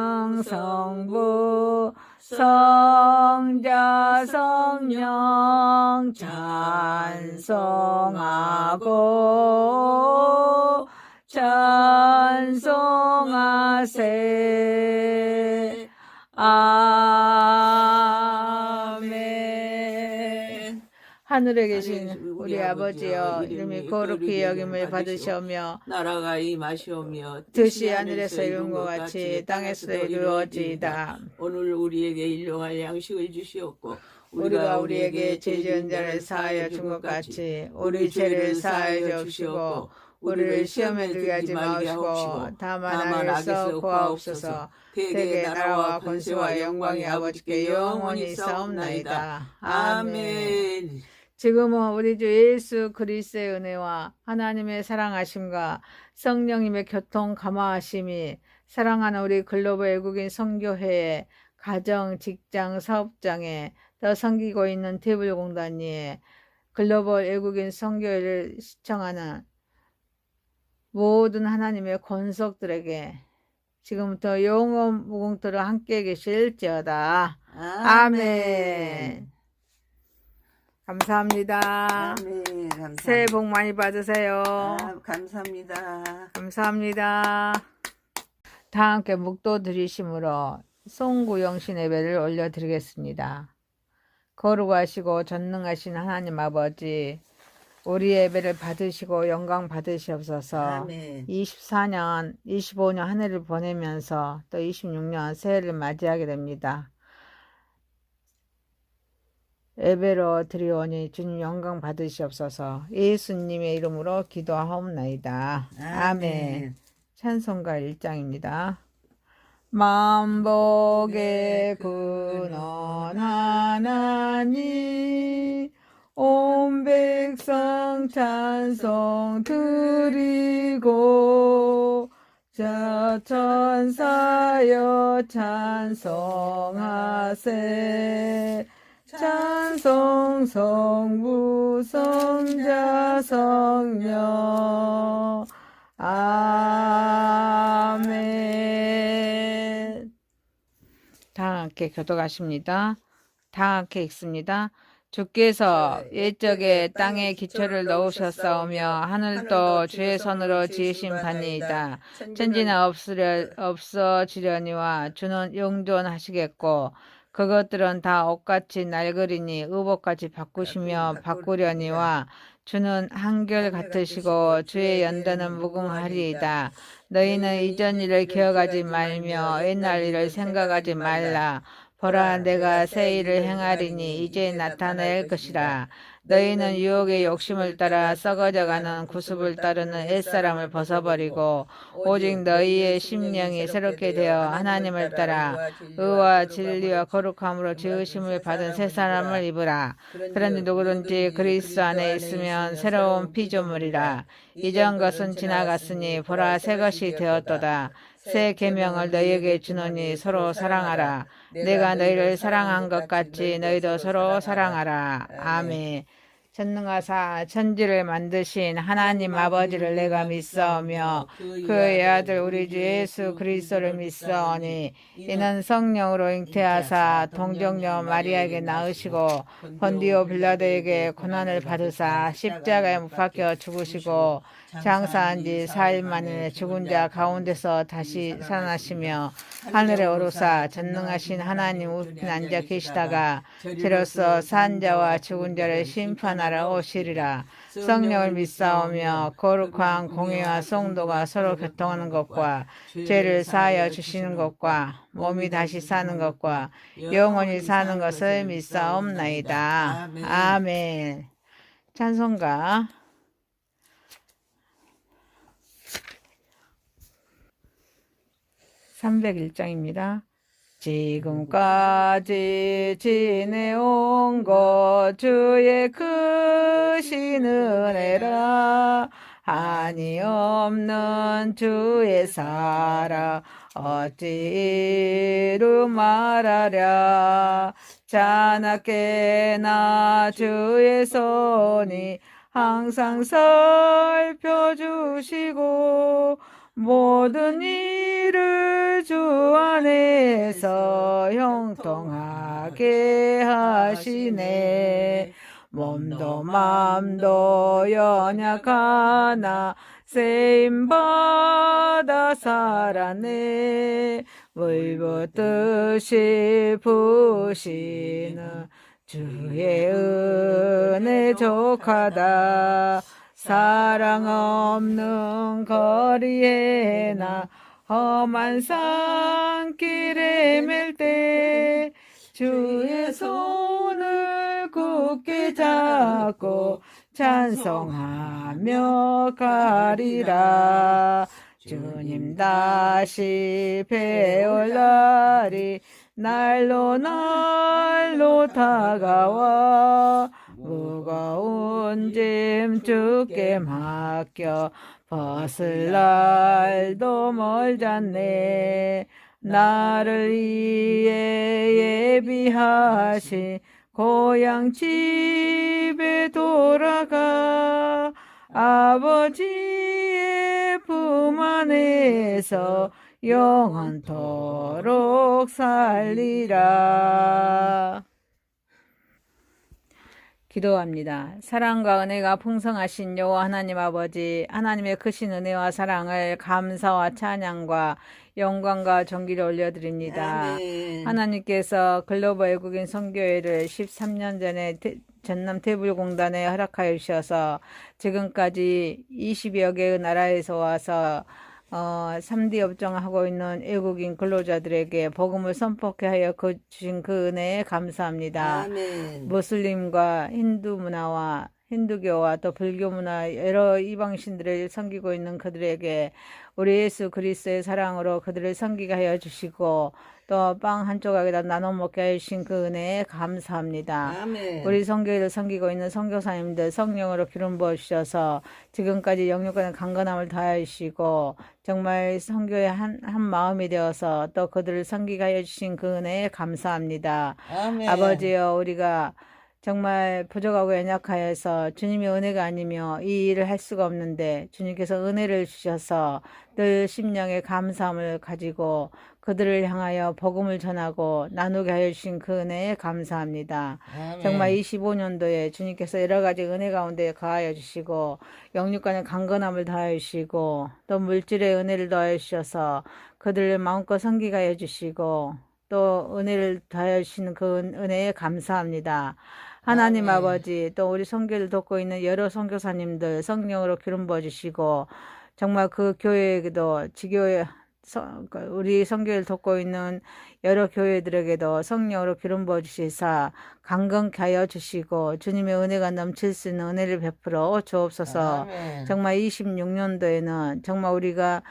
전능성부 성자 성령 찬송하고 찬송하세. 아멘. 하늘에 계신 우리 아버지여, 이름이 거룩히 여김을 받으시오며 나라가 임하시오며 뜻이 하늘에서 이룬 것 같이 땅에서도 이루어지이다. 오늘 우리에게 일용할 양식을 주시옵고 우리가 우리에게 죄 지은 자를 사하여 준 것 같이 우리 죄를 사하여 주시고 우리를 시험에 들게 하지 마시고 다만 악에서 구하옵소서. 대개 나라와 권세와 영광이 아버지께 영원히 있사옵나이다. 아멘. 지금은 우리 주 예수 그리스도의 은혜와 하나님의 사랑하심과 성령님의 교통 감화하심이 사랑하는 우리 글로벌 외국인 선교회의 가정, 직장, 사업장에 더 섬기고 있는 대불공단위에 글로벌 외국인 선교회를 시청하는 모든 하나님의 권속들에게 지금부터 영원 무궁토록 함께 계실지어다. 아멘. 감사합니다. 아멘. 감사합니다. 새해 복 많이 받으세요. 감사합니다. 감사합니다. 다 함께 묵도 드리심으로 송구영신 예배를 올려드리겠습니다. 거룩하시고 전능하신 하나님 아버지, 우리 예배를 받으시고 영광 받으시옵소서. 아멘. 24년, 25년 한 해를 보내면서 또 26년 새해를 맞이하게 됩니다. 예배로 드리오니 주님 영광 받으시옵소서. 예수님의 이름으로 기도하옵나이다. 아멘. 찬송가 1장입니다. 만복의 근원 하나님, 온 백성 찬송 드리고, 저 천사여 찬송하세. 찬송 성부 성자 성령. 아멘. 다 함께 교독하십니다. 다 함께 읽습니다. 주께서 옛적에 땅에 기초를 넣으셨사오며 하늘도 주의 손으로 지으신 바니이다. 천지는 없어지려니와 주는 영존하시겠고 그것들은 다 옷같이 낡으리니 의복같이 바꾸려니와 주는 한결 같으시고 주의 연단은 무궁하리이다. 너희는 이전 일을 기억하지 말며 옛날 일을 생각하지 말라. 보라, 내가 새 일을 행하리니 이제 나타낼 것이라. 너희는 유혹의 욕심을 따라 썩어져가는 구습을 따르는 옛사람을 벗어버리고 오직 너희의 심령이 새롭게 되어 하나님을 따라 의와 진리와 거룩함으로 지으심을 받은 새 사람을 입으라. 그런데 누구든지 그리스도 안에 있으면 새로운 피조물이라. 이전 것은 지나갔으니 보라, 새 것이 되었도다. 새 계명을 너희에게 주노니 서로 사랑하라. 내가 너희를 사랑한 것 같이 너희도 서로 사랑하라. 아멘. 전능하사 천지를 만드신 하나님 아버지를 내가 믿사오며 그의 아들 우리 주 예수 그리스도를 믿사오니 이는 성령으로 잉태하사 동정녀 마리아에게 낳으시고 본디오 빌라도에게 고난을 받으사 십자가에 못 박혀 죽으시고 장사한 지 4일 만에 죽은 자 가운데서 다시 살아나시며 하늘에 오르사 전능하신 하나님 우편 앉아 계시다가 저로서 산 자와 죽은 자를 심판하러 오시리라. 성령을 믿사오며 거룩한 공의와 성도가 서로 교통하는 것과 죄를 사하여 주시는 것과 몸이 다시 사는 것과 영원히 사는 것을 믿사옵나이다. 아멘. 찬송가 301장입니다. 지금까지 지내온 것 주의 크신 은혜라. 한이 없는 주의 사랑 어찌 이루 말하랴. 자나깨나 주의 손이 항상 살펴주시고 모든 일을 주 안에서 형통하게 하시네. 몸도 맘도 연약하나 쓰임받아 살았네. 물붓듯이 부시는 주의 은혜 족하다. 사랑 없는 거리에 나 험한 산길에 맬 때 주의 손을 굳게 잡고 찬송하며 가리라. 주님 다시 배울 날이 날로 다가와 무거운 짐 주께 맡겨 벗을 날도 멀잖네. 나를 위해 예비하신 고향 집에 돌아가 아버지의 품 안에서 영원토록 살리라. 기도합니다. 사랑과 은혜가 풍성하신 여호와 하나님 아버지, 하나님의 크신 은혜와 사랑을 감사와 찬양과 영광과 존귀를 올려드립니다. 아멘. 하나님께서 글로벌 외국인 선교회를 13년 전에 전남 태불공단에 허락하여 주셔서 지금까지 20여 개의 나라에서 와서 3D 업종하고 있는 외국인 근로자들에게 복음을 선포케 하여 주신 그 은혜에 감사합니다. 아멘. 무슬림과 힌두 문화와 힌두교와 또 불교 문화 여러 이방신들을 섬기고 있는 그들에게 우리 예수 그리스도의 사랑으로 그들을 섬기게 하여 주시고 또 빵 한 조각에다 나눠 먹게 해주신 그 은혜에 감사합니다. 아멘. 우리 선교회를 섬기고 있는 선교사님들 성령으로 기름 부어주셔서 지금까지 영육간의 강건함을 다하시고 정말 선교의 한 마음이 되어서 또 그들을 섬기게 하여 주신 그 은혜에 감사합니다. 아멘. 아버지여, 우리가 정말 부족하고 연약하여서 주님의 은혜가 아니며 이 일을 할 수가 없는데 주님께서 은혜를 주셔서 늘 심령의 감사함을 가지고 그들을 향하여 복음을 전하고 나누게 하여 주신 그 은혜에 감사합니다. 아멘. 정말 25년도에 주님께서 여러 가지 은혜 가운데 가하여 주시고 영육간의 강건함을 다하여 주시고 또 물질의 은혜를 더하여 주셔서 그들을 마음껏 섬기게 하여 주시고 또 은혜를 더하여 주시는 그 은혜에 감사합니다. 하나님 아멘. 아버지, 또 우리 선교를 돕고 있는 여러 선교사님들 성령으로 기름 부어주시고 정말 그 교회에도 지교회 우리 선교를 돕고 있는 여러 교회들에게도 성령으로 기름 부어주시사 강건케 하여 주시고 주님의 은혜가 넘칠 수 있는 은혜를 베풀어 주옵소서. 아멘. 정말 26년도에는 정말 우리가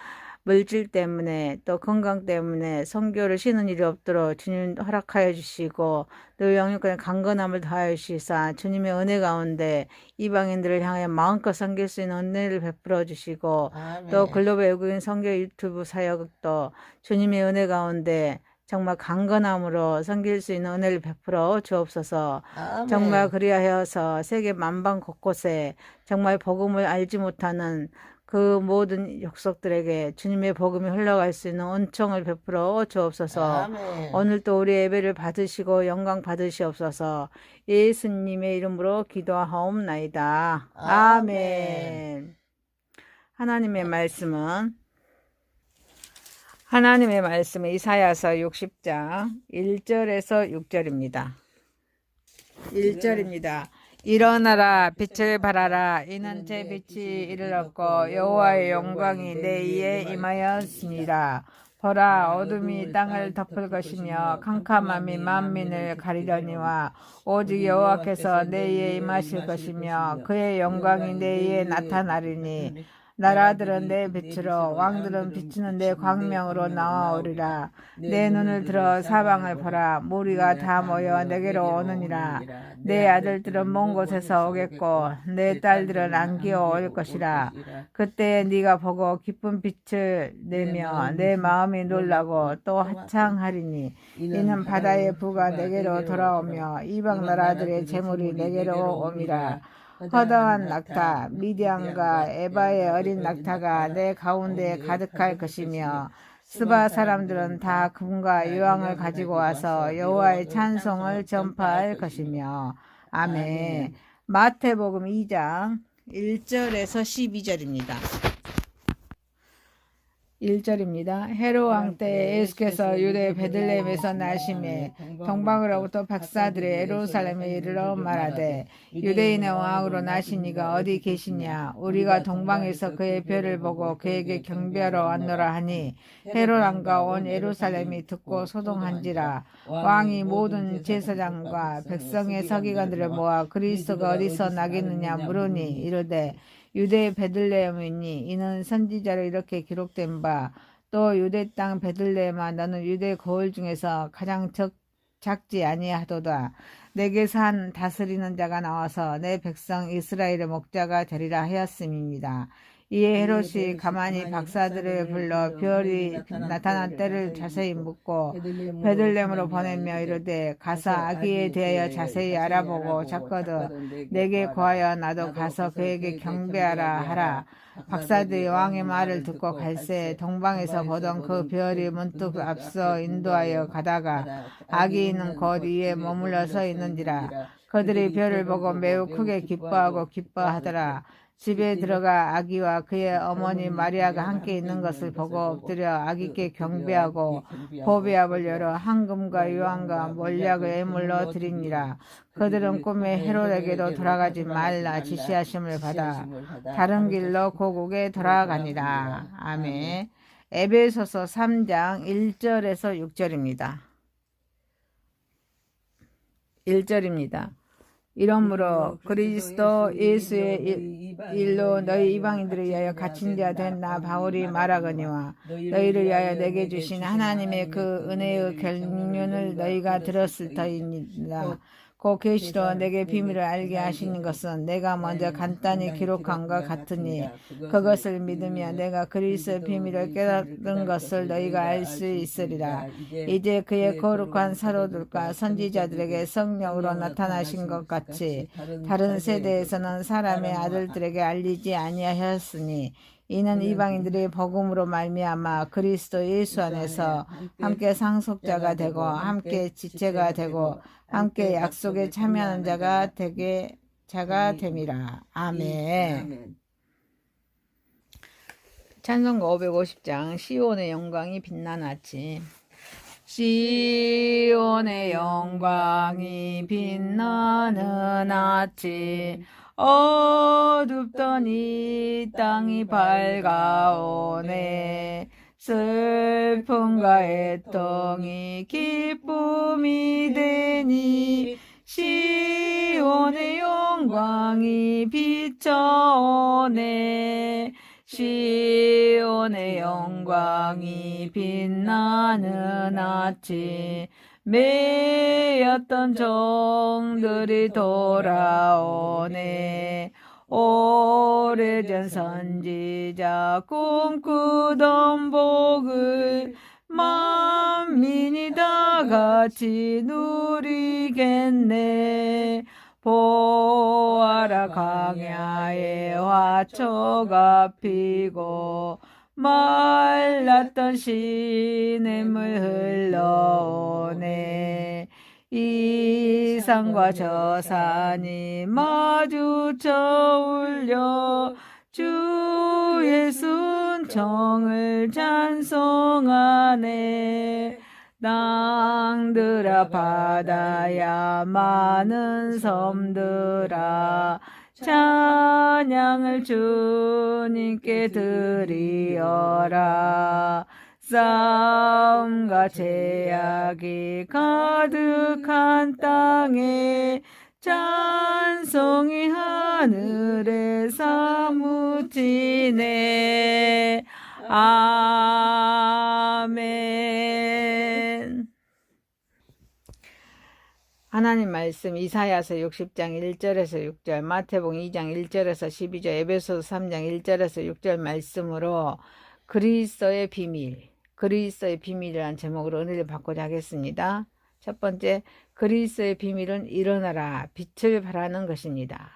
물질 때문에 또 건강 때문에 선교를 쉬는 일이 없도록 주님 허락하여 주시고 또 영육간의 강건함을 다하여 주시사 주님의 은혜 가운데 이방인들을 향해 마음껏 섬길 수 있는 은혜를 베풀어 주시고 아멘. 또 글로벌 외국인 선교 유튜브 사역도 주님의 은혜 가운데 정말 강건함으로 섬길 수 있는 은혜를 베풀어 주옵소서. 아멘. 정말 그리하여서 세계 만방 곳곳에 정말 복음을 알지 못하는 그 모든 족속들에게 주님의 복음이 흘러갈 수 있는 은총을 베풀어 주옵소서. 아멘. 오늘도 우리 예배를 받으시고 영광 받으시옵소서. 예수님의 이름으로 기도하옵나이다. 아멘. 하나님의 말씀은 이사야서 60장 1절에서 6절입니다. 1절입니다. 일어나라, 빛을 발하라. 이는 제 빛이 이르렀고 여호와의 영광이 내 위에 임하였습니다. 보라, 어둠이 땅을 덮을 것이며 캄캄함이 만민을 가리려니와 오직 여호와께서 내 위에 임하실 것이며 그의 영광이 내 위에 나타나리니 나라들은 내 빛으로 왕들은 비추는 내 광명으로 나아오리라. 내 눈을 들어 사방을 보라. 무리가 다 모여 내게로 오느니라. 내 아들들은 먼 곳에서 오겠고 내 딸들은 안기어 올 것이라. 그때 네가 보고 기쁜 빛을 내며 내 마음이 놀라고 또 화창하리니 이는 바다의 부가 내게로 돌아오며 이방 나라들의 재물이 내게로 옴이라. 허다한 낙타 미디안과 에바의 어린 낙타가 내 가운데 가득할 것이며 스바 사람들은 다 금과 유황을 가지고 와서 여호와의 찬송을 전파할 것이며. 아멘. 마태복음 2장 1절에서 12절입니다. 1절입니다. 헤롯 왕 때에 예수께서 유대 베들레헴에서 나심에 동방으로부터 박사들이 예루살렘에 이르러 말하되 유대인의 왕으로 나신 이가 어디 계시냐? 우리가 동방에서 그의 별을 보고 그에게 경배하러 왔노라 하니 헤롯 왕과 온 예루살렘이 듣고 소동한지라. 왕이 모든 제사장과 백성의 서기관들을 모아 그리스도가 어디서 나겠느냐 물으니 이르되 유대 베들레헴이니 이는 선지자로 이렇게 기록된 바 또 유대 땅 베들레헴아 너는 유대 거울 중에서 가장 작지 아니하도다. 내게서 한 다스리는 자가 나와서 내 백성 이스라엘의 목자가 되리라 하였음입니다. 이에 헤롯이 가만히 박사들을 불러 별이 나타난 때를 자세히 묻고 베들레헴으로 보내며 이르되 가서 아기에 대하여 자세히 알아보고 잡거든 내게 구하여 나도 가서 그에게 경배하라 하라. 박사들이 왕의 말을 듣고 갈새 동방에서 보던 그 별이 문득 앞서 인도하여 가다가 아기는 곧 위에 머물러 서 있는지라. 그들이 별을 보고 매우 크게 기뻐하고 기뻐하더라. 집에 들어가 아기와 그의 어머니 마리아가 함께 있는 것을 보고 엎드려 아기께 경배하고 보배압을 열어 황금과 유황과 몰약을 예물로 드리니라. 그들은 꿈에 헤롯에게도 돌아가지 말라 지시하심을 받아 다른 길로 고국에 돌아가니라. 아멘. 에베소서 3장 1절에서 6절입니다. 1절입니다. 이러므로 그리스도 예수의 일로 너희 이방인들을 위하여 갇힌 자 된 나 바울이 말하거니와 너희를 위하여 내게 주신 하나님의 그 은혜의 경륜을 너희가 들었을 터이니라. 그 계시로 내게 비밀을 알게 하시는 것은 내가 먼저 간단히 기록한 것 같으니 그것을 믿으며 내가 그리스도의 비밀을 깨닫는 것을 너희가 알 수 있으리라. 이제 그의 거룩한 사도들과 선지자들에게 성령으로 나타나신 것 같이 다른 세대에서는 사람의 아들들에게 알리지 아니하였으니 이는 이방인들이 복음으로 말미암아 그리스도 예수 안에서 함께 상속자가 되고 함께 지체가 되고 함께 약속에 참여하는 자가 됨이라. 아멘. 찬송가 550장 시온의 영광이 빛나는 아침. 시온의 영광이 빛나는 아침 어둡던 이 땅이 밝아오네. 슬픔과 애통이 기쁨이 되니 시온의 영광이 비춰오네. 시온의 영광이 빛나는 아침 매였던 종들이 돌아오네. 오래전 선지자 꿈꾸던 복을 만민이 다 같이 누리겠네. 보아라 광야에 화초가 피고 말랐던 시냇물 흘러오네. 이 산과 저 산이 마주쳐 울려 주의 순종을 찬송하네. 땅들아 바다야 많은 섬들아 찬양을 주님께 드리어라. 싸움과 제약이 가득한 땅에 찬송이 하늘에 사무치네. 아멘. 하나님 말씀 이사야서 60장 1절에서 6절, 마태복음 2장 1절에서 12절, 에베소서 3장 1절에서 6절 말씀으로 그리스도의 비밀이라는 제목으로 은혜를 받고자 하겠습니다. 첫 번째, 그리스도의 비밀은 일어나라, 빛을 발하는 것입니다.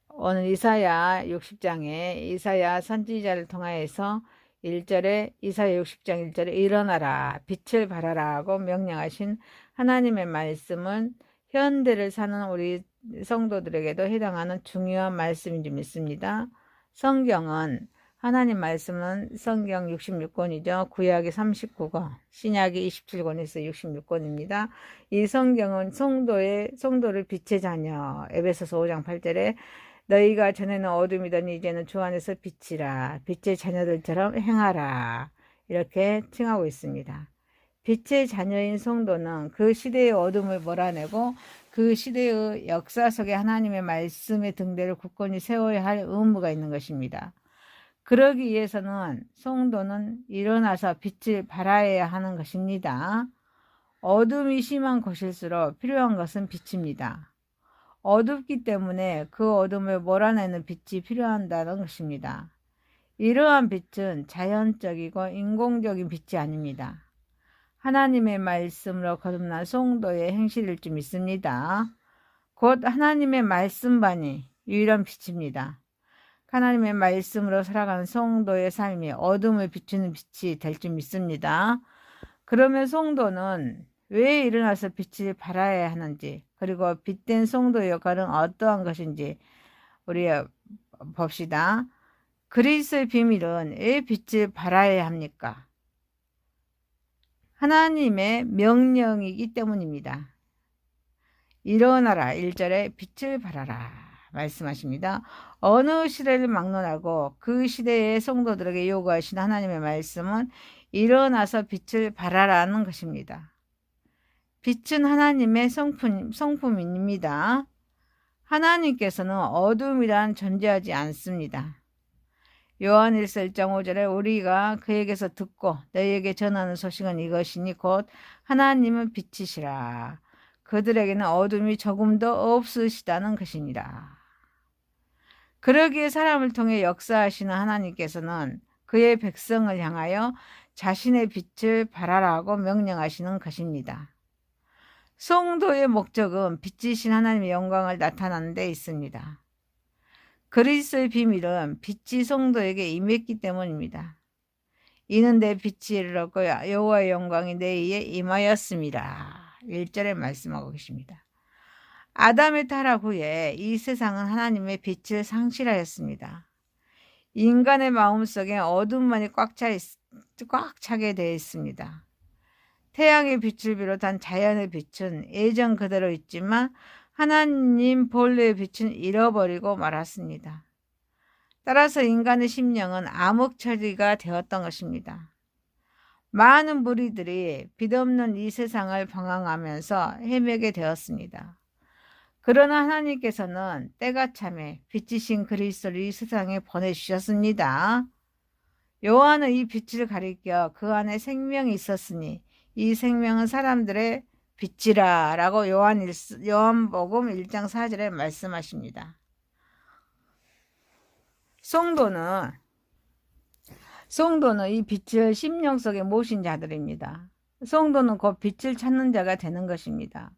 오늘 이사야 60장에 이사야 선지자를 통하여서 1절에 이사야 60장 1절에 일어나라, 빛을 발하라고 명령하신 하나님의 말씀은 현대를 사는 우리 성도들에게도 해당하는 중요한 말씀인 줄 믿습니다. 하나님 말씀은 성경 66권이죠. 구약이 39권, 신약이 27권에서 66권입니다. 이 성경은 성도를 빛의 자녀, 에베소서 5장 8절에 너희가 전에는 어둠이더니 이제는 주 안에서 빛이라, 빛의 자녀들처럼 행하라, 이렇게 칭하고 있습니다. 빛의 자녀인 성도는 그 시대의 어둠을 몰아내고 그 시대의 역사 속에 하나님의 말씀의 등대를 굳건히 세워야 할 의무가 있는 것입니다. 그러기 위해서는 성도는 일어나서 빛을 발하여야 하는 것입니다. 어둠이 심한 곳일수록 필요한 것은 빛입니다. 어둡기 때문에 그 어둠을 몰아내는 빛이 필요한다는 것입니다. 이러한 빛은 자연적이고 인공적인 빛이 아닙니다. 하나님의 말씀으로 거듭난 성도의 행실일 줄 믿습니다. 곧 하나님의 말씀만이 유일한 빛입니다. 하나님의 말씀으로 살아가는 성도의 삶이 어둠을 비추는 빛이 될 줄 믿습니다. 그러면 성도는 왜 일어나서 빛을 발하여야 하는지, 그리고 빛된 성도의 역할은 어떠한 것인지 우리 봅시다. 그리스도의 비밀은 왜 빛을 발하여야 합니까? 하나님의 명령이기 때문입니다. 일어나라 1절에 빛을 발하라 말씀하십니다. 어느 시대를 막론하고 그 시대의 성도들에게 요구하신 하나님의 말씀은 일어나서 빛을 발하라는 것입니다. 빛은 하나님의 성품입니다. 하나님께서는 어둠이란 존재하지 않습니다. 요한 1서 1장 5절에 우리가 그에게서 듣고 너희에게 전하는 소식은 이것이니 곧 하나님은 빛이시라. 그들에게는 어둠이 조금도 없으시다는 것이니라. 그러기에 사람을 통해 역사하시는 하나님께서는 그의 백성을 향하여 자신의 빛을 발하라고 명령하시는 것입니다. 성도의 목적은 빛이신 하나님의 영광을 나타내는 데 있습니다. 그리스도의 비밀은 빛이 성도에게 임했기 때문입니다. 이는 내 빛이 이르렀고 여호와의 영광이 내 위에 임하였습니다. 1절에 말씀하고 계십니다. 아담의 타락 후에 이 세상은 하나님의 빛을 상실하였습니다. 인간의 마음속에 어둠만이 꽉 차게 되어 있습니다. 태양의 빛을 비롯한 자연의 빛은 예전 그대로 있지만 하나님 본래의 빛은 잃어버리고 말았습니다. 따라서 인간의 심령은 암흑처리가 되었던 것입니다. 많은 무리들이 빛없는 이 세상을 방황하면서 헤매게 되었습니다. 그러나 하나님께서는 때가 참에 빛이신 그리스도를 이 세상에 보내주셨습니다. 요한은 이 빛을 가리켜 그 안에 생명이 있었으니 이 생명은 사람들의 빛이라 라고 요한복음 1장 4절에 말씀하십니다. 성도는 이 빛을 심령 속에 모신 자들입니다. 성도는 곧 빛을 찾는 자가 되는 것입니다.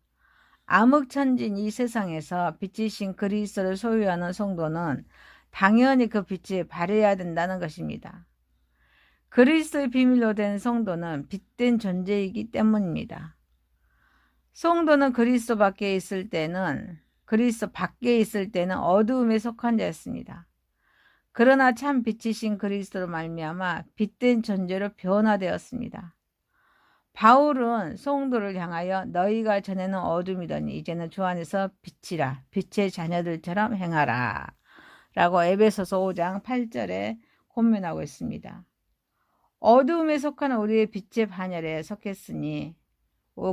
암흑천진 이 세상에서 빛이신 그리스도를 소유하는 성도는 당연히 그 빛을 발해야 된다는 것입니다. 그리스도의 비밀로 된 성도는 빛된 존재이기 때문입니다. 성도는 그리스도 밖에 있을 때는 어두움에 속한 자였습니다. 그러나 참 빛이신 그리스도로 말미암아 빛된 존재로 변화되었습니다. 바울은 성도를 향하여 너희가 전에는 어둠이더니 이제는 주 안에서 빛이라 빛의 자녀들처럼 행하라 라고 에베소서 5장 8절에 권면하고 있습니다. 어두움에 속한 우리의 빛의 반열에 속했으니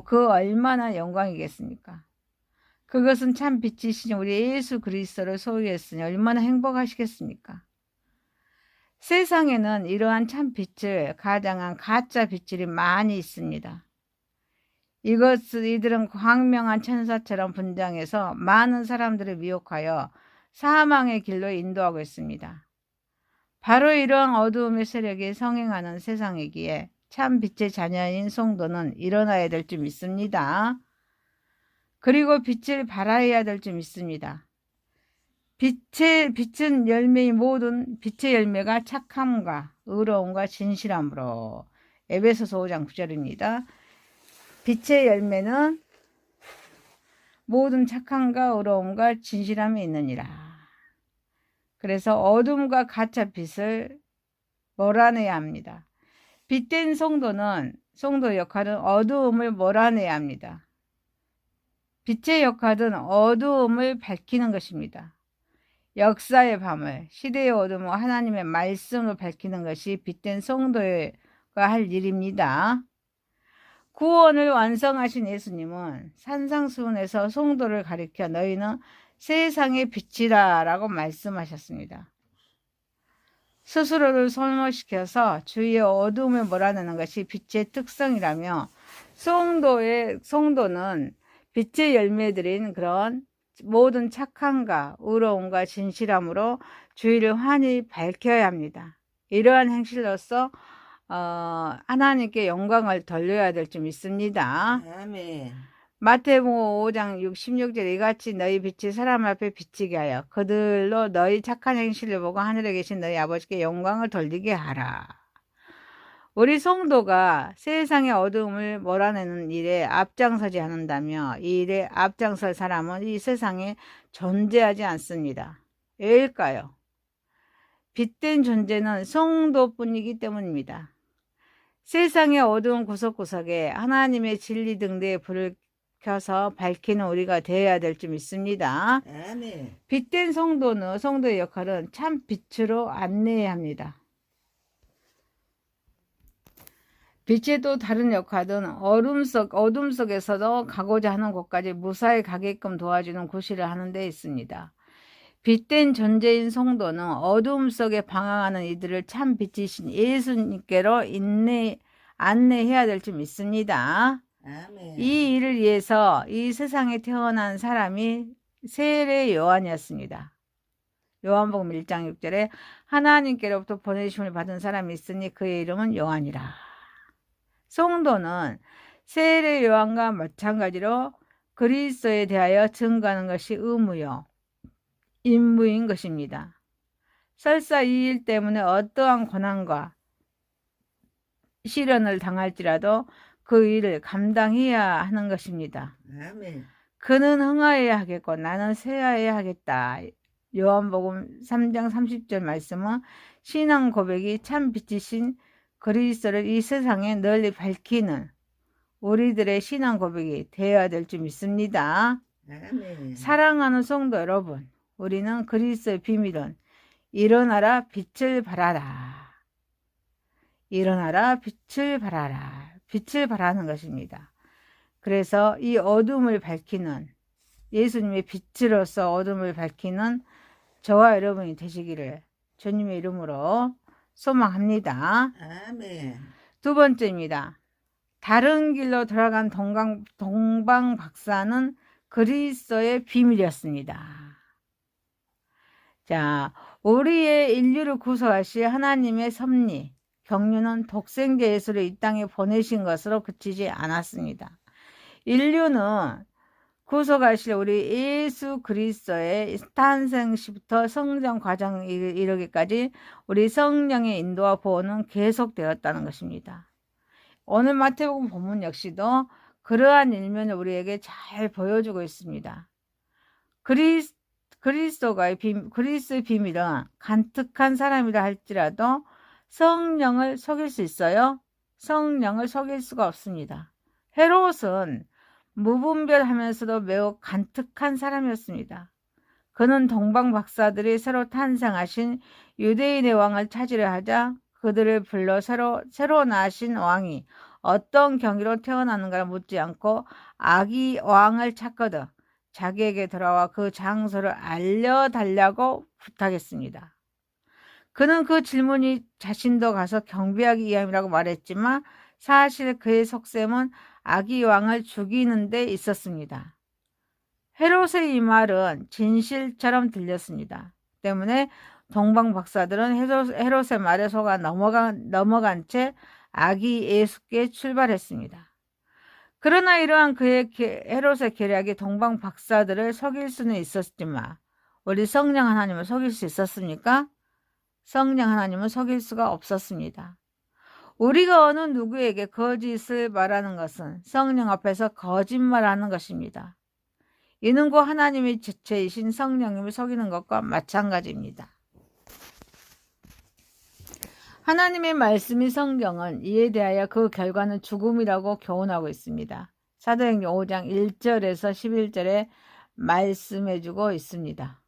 그 얼마나 영광이겠습니까? 그것은 참 빛이신 우리 예수 그리스도를 소유했으니 얼마나 행복하시겠습니까? 세상에는 이러한 참 빛을 가장한 가짜 빛들이 많이 있습니다. 이들은 광명한 천사처럼 분장해서 많은 사람들을 미혹하여 사망의 길로 인도하고 있습니다. 바로 이러한 어두움의 세력이 성행하는 세상이기에 참 빛의 자녀인 성도는 일어나야 될 줄 믿습니다. 그리고 빛을 발하여야 될 줄 믿습니다. 빛은 빛의 열매가 착함과 의로움과 진실함으로 에베소서 5장 9절입니다. 빛의 열매는 모든 착함과 의로움과 진실함이 있느니라. 그래서 어둠과 가짜 빛을 몰아내야 합니다. 빛된 성도의 역할은 어두움을 몰아내야 합니다. 빛의 역할은 어두움을 밝히는 것입니다. 역사의 밤을 시대의 어둠을 하나님의 말씀으로 밝히는 것이 빛된 성도가 할 일입니다. 구원을 완성하신 예수님은 산상수훈에서 성도를 가리켜 너희는 세상의 빛이라 라고 말씀하셨습니다. 스스로를 소멸시켜서 주위의 어두움을 몰아내는 것이 빛의 특성이라며 성도는 빛의 열매들인 그런 모든 착함과 의로움과 진실함으로 주의를 환히 밝혀야 합니다. 이러한 행실로서 하나님께 영광을 돌려야 될 줄 믿습니다. 아멘. 마태복음 5장 16절 이같이 너희 빛이 사람 앞에 비치게 하여 그들로 너희 착한 행실을 보고 하늘에 계신 너희 아버지께 영광을 돌리게 하라. 우리 성도가 세상의 어두움을 몰아내는 일에 앞장서지 않는다며 이 일에 앞장설 사람은 이 세상에 존재하지 않습니다. 왜일까요? 빛된 존재는 성도뿐이기 때문입니다. 세상의 어두운 구석구석에 하나님의 진리 등대에 불을 켜서 밝히는 우리가 되어야 될 줄 믿습니다. 아멘. 빛된 성도는 성도의 역할은 참 빛으로 안내해야 합니다. 빛의 또 다른 역할은 어둠 속에서도 가고자 하는 곳까지 무사히 가게끔 도와주는 구실을 하는 데 있습니다. 빛된 존재인 성도는 어둠 속에 방황하는 이들을 참 빛이신 예수님께로 안내해야 될 줄 믿습니다. 아멘. 이 일을 위해서 이 세상에 태어난 사람이 세례 요한이었습니다. 요한복음 1장 6절에 하나님께로부터 보내주심을 받은 사람이 있으니 그의 이름은 요한이라. 성도는 세례 요한과 마찬가지로 그리스도에 대하여 증거하는 것이 의무요, 임무인 것입니다. 설사 이 일 때문에 어떠한 고난과 시련을 당할지라도 그 일을 감당해야 하는 것입니다. 아멘. 그는 흥하여야 하겠고 나는 쇠하여야 하겠다. 요한복음 3장 30절 말씀은 신앙 고백이 참 빛이신 그리스도를 이 세상에 널리 밝히는 우리들의 신앙 고백이 되어야 될 줄 믿습니다. 아멘. 사랑하는 성도 여러분, 우리는 그리스도의 비밀은 일어나라 빛을 발하라. 일어나라 빛을 발하라. 빛을 발하는 것입니다. 그래서 이 어둠을 밝히는 예수님의 빛으로서 어둠을 밝히는 저와 여러분이 되시기를 주님의 이름으로 소망합니다. 아멘. 두 번째입니다. 다른 길로 돌아간 동방 박사는 그리스도의 비밀이었습니다. 자, 우리의 인류를 구속하실 하나님의 섭리, 경륜은 독생자 예수를 이 땅에 보내신 것으로 그치지 않았습니다. 인류는 구속하실 우리 예수 그리스도의 탄생 시부터 성장 과정에 이르기까지 우리 성령의 인도와 보호는 계속되었다는 것입니다. 오늘 마태복음 본문 역시도 그러한 일면을 우리에게 잘 보여주고 있습니다. 그리스도의 비밀은 간특한 사람이라 할지라도 성령을 속일 수 있어요? 성령을 속일 수가 없습니다. 헤롯은 무분별하면서도 매우 간특한 사람이었습니다. 그는 동방 박사들이 새로 탄생하신 유대인의 왕을 찾으려 하자 그들을 불러 새로 나신 왕이 어떤 경위로 태어나는가를 묻지 않고 아기 왕을 찾거든 자기에게 돌아와 그 장소를 알려달라고 부탁했습니다. 그는 그 질문이 자신도 가서 경비하기 위함이라고 말했지만 사실 그의 속셈은 아기 왕을 죽이는 데 있었습니다. 헤롯의 이 말은 진실처럼 들렸습니다. 때문에 동방 박사들은 헤롯의 말에 속아 넘어간 채 아기 예수께 출발했습니다. 그러나 이러한 헤롯의 계략이 동방 박사들을 속일 수는 있었지만 우리 성령 하나님을 속일 수 있었습니까? 성령 하나님은 속일 수가 없었습니다. 우리가 어느 누구에게 거짓을 말하는 것은 성령 앞에서 거짓말하는 것입니다. 이는 곧 하나님의 주체이신 성령님을 속이는 것과 마찬가지입니다. 하나님의 말씀인 성경은 이에 대하여 그 결과는 죽음이라고 교훈하고 있습니다. 사도행전 5장 1절에서 11절에 말씀해주고 있습니다.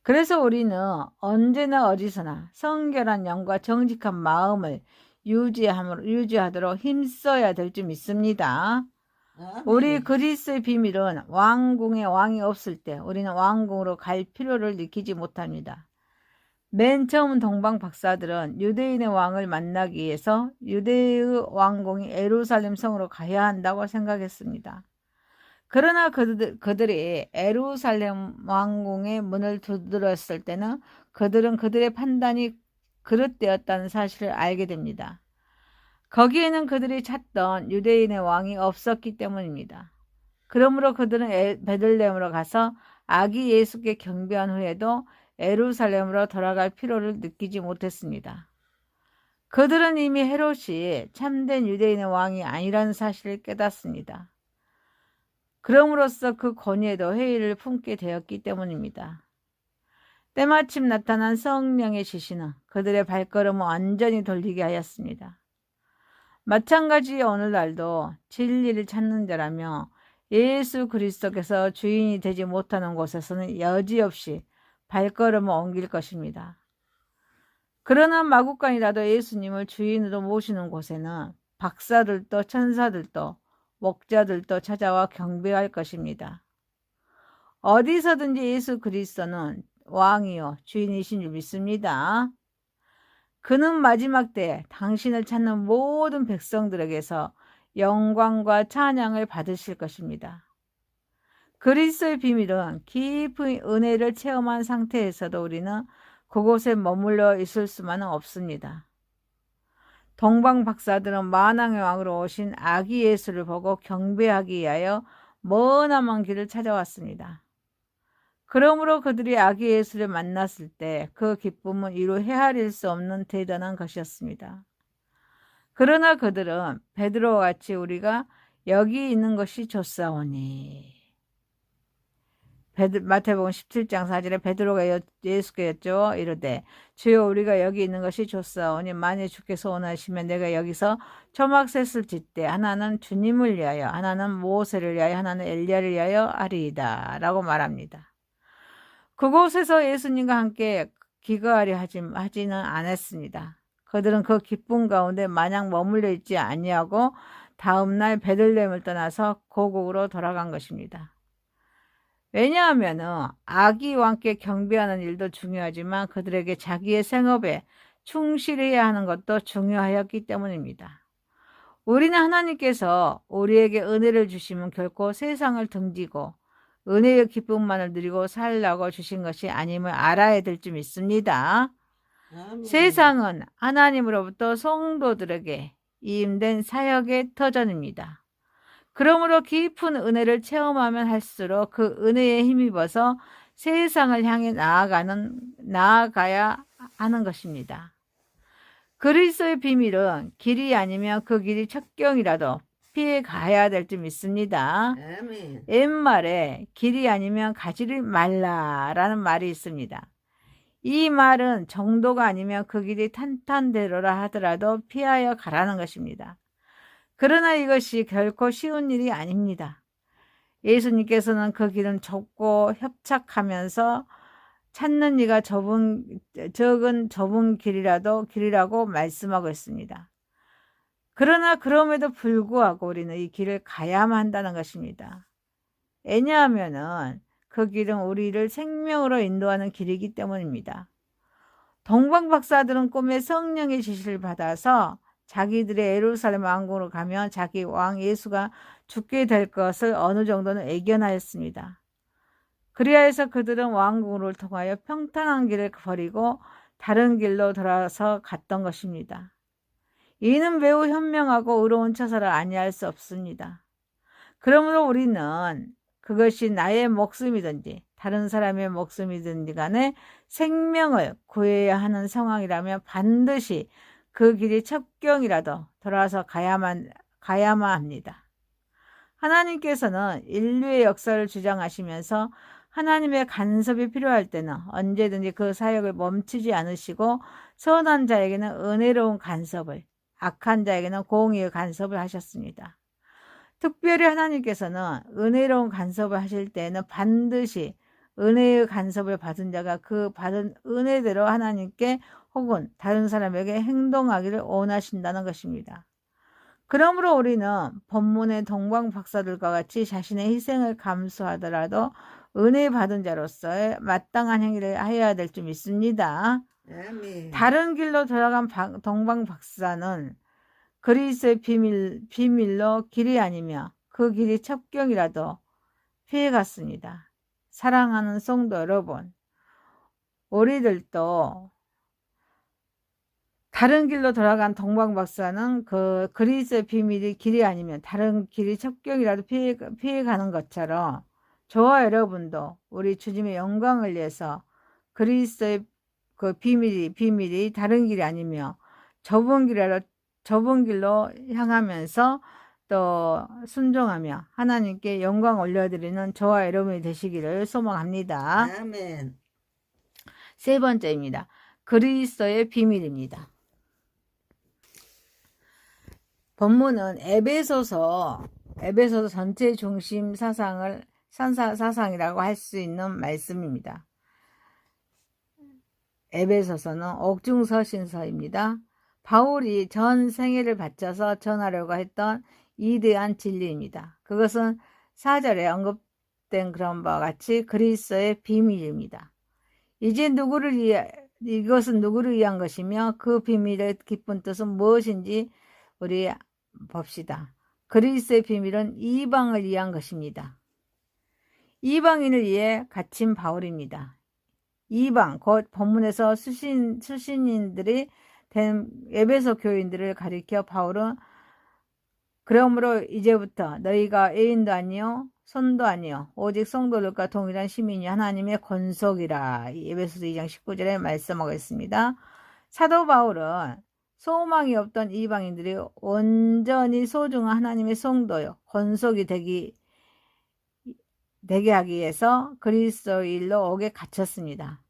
그래서 우리는 언제나 어디서나 성결한 영과 정직한 마음을 유지하도록 힘써야 될 줄 믿습니다. 아멘. 우리 그리스도의 비밀은 왕궁에 왕이 없을 때 우리는 왕궁으로 갈 필요를 느끼지 못합니다. 맨 처음 동방 박사들은 유대인의 왕을 만나기 위해서 유대의 왕궁이 예루살렘 성으로 가야 한다고 생각했습니다. 그러나 그들이 예루살렘 왕궁의 문을 두드렸을 때는 그들은 그들의 판단이 그릇되었다는 사실을 알게 됩니다. 거기에는 그들이 찾던 유대인의 왕이 없었기 때문입니다. 그러므로 그들은 베들레헴으로 가서 아기 예수께 경배한 후에도 예루살렘으로 돌아갈 필요를 느끼지 못했습니다. 그들은 이미 헤롯이 참된 유대인의 왕이 아니라는 사실을 깨닫습니다. 그럼으로써 그 권위에도 회의를 품게 되었기 때문입니다. 때마침 나타난 성령의 지시는 그들의 발걸음을 완전히 돌리게 하였습니다. 마찬가지 오늘날도 진리를 찾는 자라며 예수 그리스도께서 주인이 되지 못하는 곳에서는 여지없이 발걸음을 옮길 것입니다. 그러나 마구간이라도 예수님을 주인으로 모시는 곳에는 박사들도 천사들도 목자들도 찾아와 경배할 것입니다. 어디서든지 예수 그리스도는 왕이요 주인이신 줄 믿습니다. 그는 마지막 때에 당신을 찾는 모든 백성들에게서 영광과 찬양을 받으실 것입니다. 그리스도의 비밀은 깊은 은혜를 체험한 상태에서도 우리는 그곳에 머물러 있을 수만은 없습니다. 동방 박사들은 만왕의 왕으로 오신 아기 예수를 보고 경배하기 위하여 머나먼 길을 찾아왔습니다. 그러므로 그들이 아기 예수를 만났을 때 그 기쁨은 이루 헤아릴 수 없는 대단한 것이었습니다. 그러나 그들은 베드로와 같이 우리가 여기 있는 것이 좋사오니, 마태복음 17장 4절에 베드로가 예수께 여쭈어 이르되 주여 우리가 여기 있는 것이 좋사오니 만일 주께서 원하시면 내가 여기서 초막셋을 짓되 하나는 주님을 위하여 하나는 모세를 위하여 하나는 엘리야를 위하여 하리이다 라고 말합니다. 그곳에서 예수님과 함께 기거하려 하지는 않았습니다. 그들은 그 기쁨 가운데 마냥 머물러 있지 아니하고 다음날 베들레헴을 떠나서 고국으로 돌아간 것입니다. 왜냐하면 아기와 함께 경배하는 일도 중요하지만 그들에게 자기의 생업에 충실해야 하는 것도 중요하였기 때문입니다. 우리는 하나님께서 우리에게 은혜를 주시면 결코 세상을 등지고 은혜의 기쁨만을 누리고 살라고 주신 것이 아님을 알아야 될 줄 믿습니다. 아멘. 세상은 하나님으로부터 성도들에게 이임된 사역의 터전입니다. 그러므로 깊은 은혜를 체험하면 할수록 그 은혜에 힘입어서 세상을 향해 나아가야 하는 것입니다. 그리스도의 비밀은 길이 아니면 그 길이 척경이라도 피해 가야 될 줄 믿습니다. 아멘. 옛말에 길이 아니면 가지를 말라라는 말이 있습니다. 이 말은 정도가 아니면 그 길이 탄탄대로라 하더라도 피하여 가라는 것입니다. 그러나 이것이 결코 쉬운 일이 아닙니다. 예수님께서는 그 길은 좁고 협착하면서 찾는 이가 좁은 길이라고 말씀하고 있습니다. 그러나 그럼에도 불구하고 우리는 이 길을 가야만 한다는 것입니다. 왜냐하면 그 길은 우리를 생명으로 인도하는 길이기 때문입니다. 동방 박사들은 꿈에 성령의 지시를 받아서 자기들의 예루살렘 왕궁으로 가면 자기 왕 예수가 죽게 될 것을 어느 정도는 예견하였습니다. 그리하여서 그들은 왕궁을 통하여 평탄한 길을 버리고 다른 길로 돌아서 갔던 것입니다. 이는 매우 현명하고 의로운 처사를 아니할 수 없습니다. 그러므로 우리는 그것이 나의 목숨이든지 다른 사람의 목숨이든지 간에 생명을 구해야 하는 상황이라면 반드시 그 길이 첩경이라도 돌아서 가야만 합니다. 하나님께서는 인류의 역사를 주장하시면서 하나님의 간섭이 필요할 때는 언제든지 그 사역을 멈추지 않으시고 선한 자에게는 은혜로운 간섭을, 악한 자에게는 공의의 간섭을 하셨습니다. 특별히 하나님께서는 은혜로운 간섭을 하실 때에는 반드시 은혜의 간섭을 받은 자가 그 받은 은혜대로 하나님께 혹은 다른 사람에게 행동하기를 원하신다는 것입니다. 그러므로 우리는 본문의 동방 박사들과 같이 자신의 희생을 감수하더라도 은혜 받은 자로서의 마땅한 행위를 해야 될 줄 믿습니다. 아멘. 다른 길로 돌아간 동방 박사는 그리스도의 비밀로 길이 아니며 그 길이 첩경이라도 피해갔습니다. 사랑하는 성도 여러분, 우리들도 다른 길로 돌아간 동방 박사는 그 그리스도의 비밀이 길이 아니면 다른 길이 첩경이라도 피해가는 것처럼 저와 여러분도 우리 주님의 영광을 위해서 그리스도의 그 비밀이 다른 길이 아니며 좁은 길로 향하면서 또 순종하며 하나님께 영광 올려드리는 저와 여러분이 되시기를 소망합니다. 아멘. 세 번째입니다. 그리스도의 비밀입니다. 본문은 에베소서 전체 중심 사상이라고 할 수 있는 말씀입니다. 에베소서는 옥중서신서입니다. 바울이 전 생애를 바쳐서 전하려고 했던 이대한 진리입니다. 그것은 4절에 언급된 그런 바와 같이 그리스도의 비밀입니다. 이것은 누구를 위한 것이며 그 비밀의 깊은 뜻은 무엇인지 우리 봅시다. 그리스도의 비밀은 이방을 위한 것입니다. 이방인을 위해 갇힌 바울입니다. 이방, 곧 본문에서 수신인들이 된 에베소 교인들을 가리켜 바울은 그러므로 이제부터 너희가 애인도 아니요 손도 아니요 오직 성도들과 동일한 시민이 하나님의 권속이라. 에베소서 2장 19절에 말씀하고 있습니다. 사도 바울은 소망이 없던 이방인들이 온전히 소중한 하나님의 성도요 권속이 되게 하기 위해서 그리스도 일로 옥에 갇혔습니다.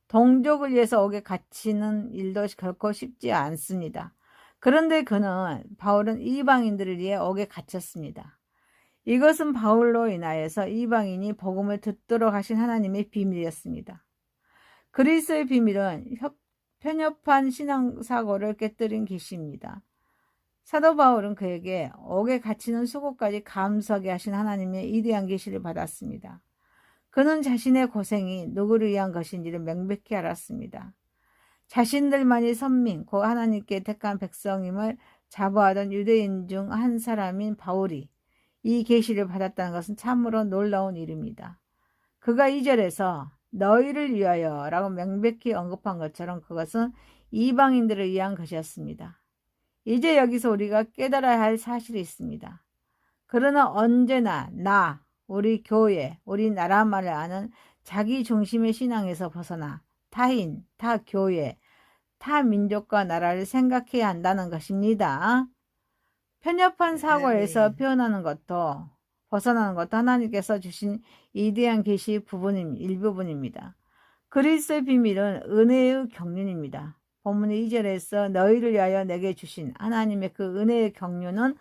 동족을 위해서 옥에 갇히는 일도 결코 쉽지 않습니다. 그런데 바울은 이방인들을 위해 옥에 갇혔습니다. 이것은 바울로 인하여서 이방인이 복음을 듣도록 하신 하나님의 비밀이었습니다. 그리스도의 비밀은 편협한 신앙사고를 깨뜨린 계시입니다. 사도 바울은 그에게 옥에 갇히는 수고까지 감수하게 하신 하나님의 이대한 계시를 받았습니다. 그는 자신의 고생이 누구를 위한 것인지를 명백히 알았습니다. 자신들만이 선민, 곧 하나님께 택한 백성임을 자부하던 유대인 중 한 사람인 바울이 이 계시를 받았다는 것은 참으로 놀라운 일입니다. 그가 2절에서 너희를 위하여 라고 명백히 언급한 것처럼 그것은 이방인들을 위한 것이었습니다. 이제 여기서 우리가 깨달아야 할 사실이 있습니다. 그러나 언제나 우리 교회, 우리 나라만을 아는 자기 중심의 신앙에서 벗어나 타인, 타 교회, 타 민족과 나라를 생각해야 한다는 것입니다. 편협한 사고에서 벗어나는 것도 하나님께서 주신 이대한 계시 일부분입니다. 그리스도의 비밀은 은혜의 경륜입니다. 본문의 2절에서 너희를 위하여 내게 주신 하나님의 그 은혜의 경륜은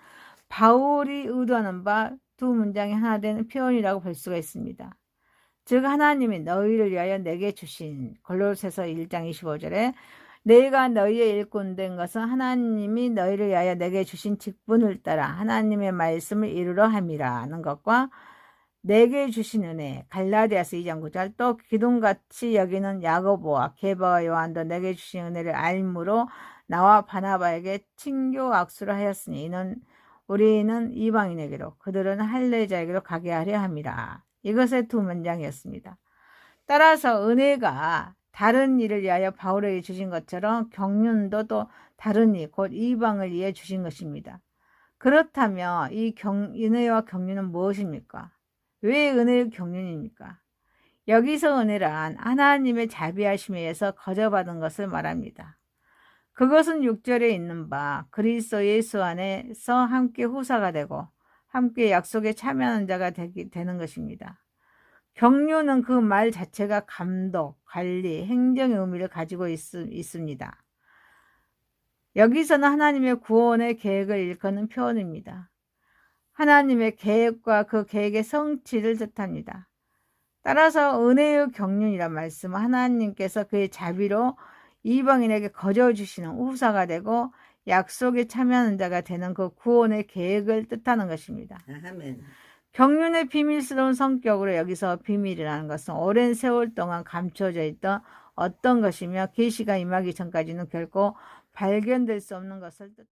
바울이 의도하는 바 두 문장이 하나 되는 표현이라고 볼 수가 있습니다. 즉 하나님이 너희를 위하여 내게 주신 골로새서 1장 25절에 내가 너희의 일꾼 된 것은 하나님이 너희를 위하여 내게 주신 직분을 따라 하나님의 말씀을 이루려 함이라는 것과 내게 주신 은혜 갈라디아서 2장 9절 또 기둥같이 여기는 야고보와 게바와 요한도 내게 주신 은혜를 알므로 나와 바나바에게 친교 악수를 하였으니 우리는 이방인에게로 그들은 할례자에게로 가게 하려 함이라. 이것의 두 문장이었습니다. 따라서 은혜가 다른 일을 위하여 바울에게 주신 것처럼 경륜도 또 다른 일, 곧 이방을 위해 주신 것입니다. 그렇다면 이 은혜와 경륜은 무엇입니까? 왜 은혜의 경륜입니까? 여기서 은혜란 하나님의 자비하심에 의해서 거저받은 것을 말합니다. 그것은 6절에 있는 바 그리스도 예수 안에서 함께 후사가 되고 함께 약속에 참여하는 자가 되는 것입니다. 경륜은 그 말 자체가 감독, 관리, 행정의 의미를 가지고 있습니다. 여기서는 하나님의 구원의 계획을 일컫는 표현입니다. 하나님의 계획과 그 계획의 성취를 뜻합니다. 따라서 은혜의 경륜이란 말씀은 하나님께서 그의 자비로 이방인에게 거저 주시는 후사가 되고 약속에 참여하는 자가 되는 그 구원의 계획을 뜻하는 것입니다. 아멘. 경륜의 비밀스러운 성격으로 여기서 비밀이라는 것은 오랜 세월 동안 감춰져 있던 어떤 것이며 계시가 임하기 전까지는 결코 발견될 수 없는 것을 뜻합니다.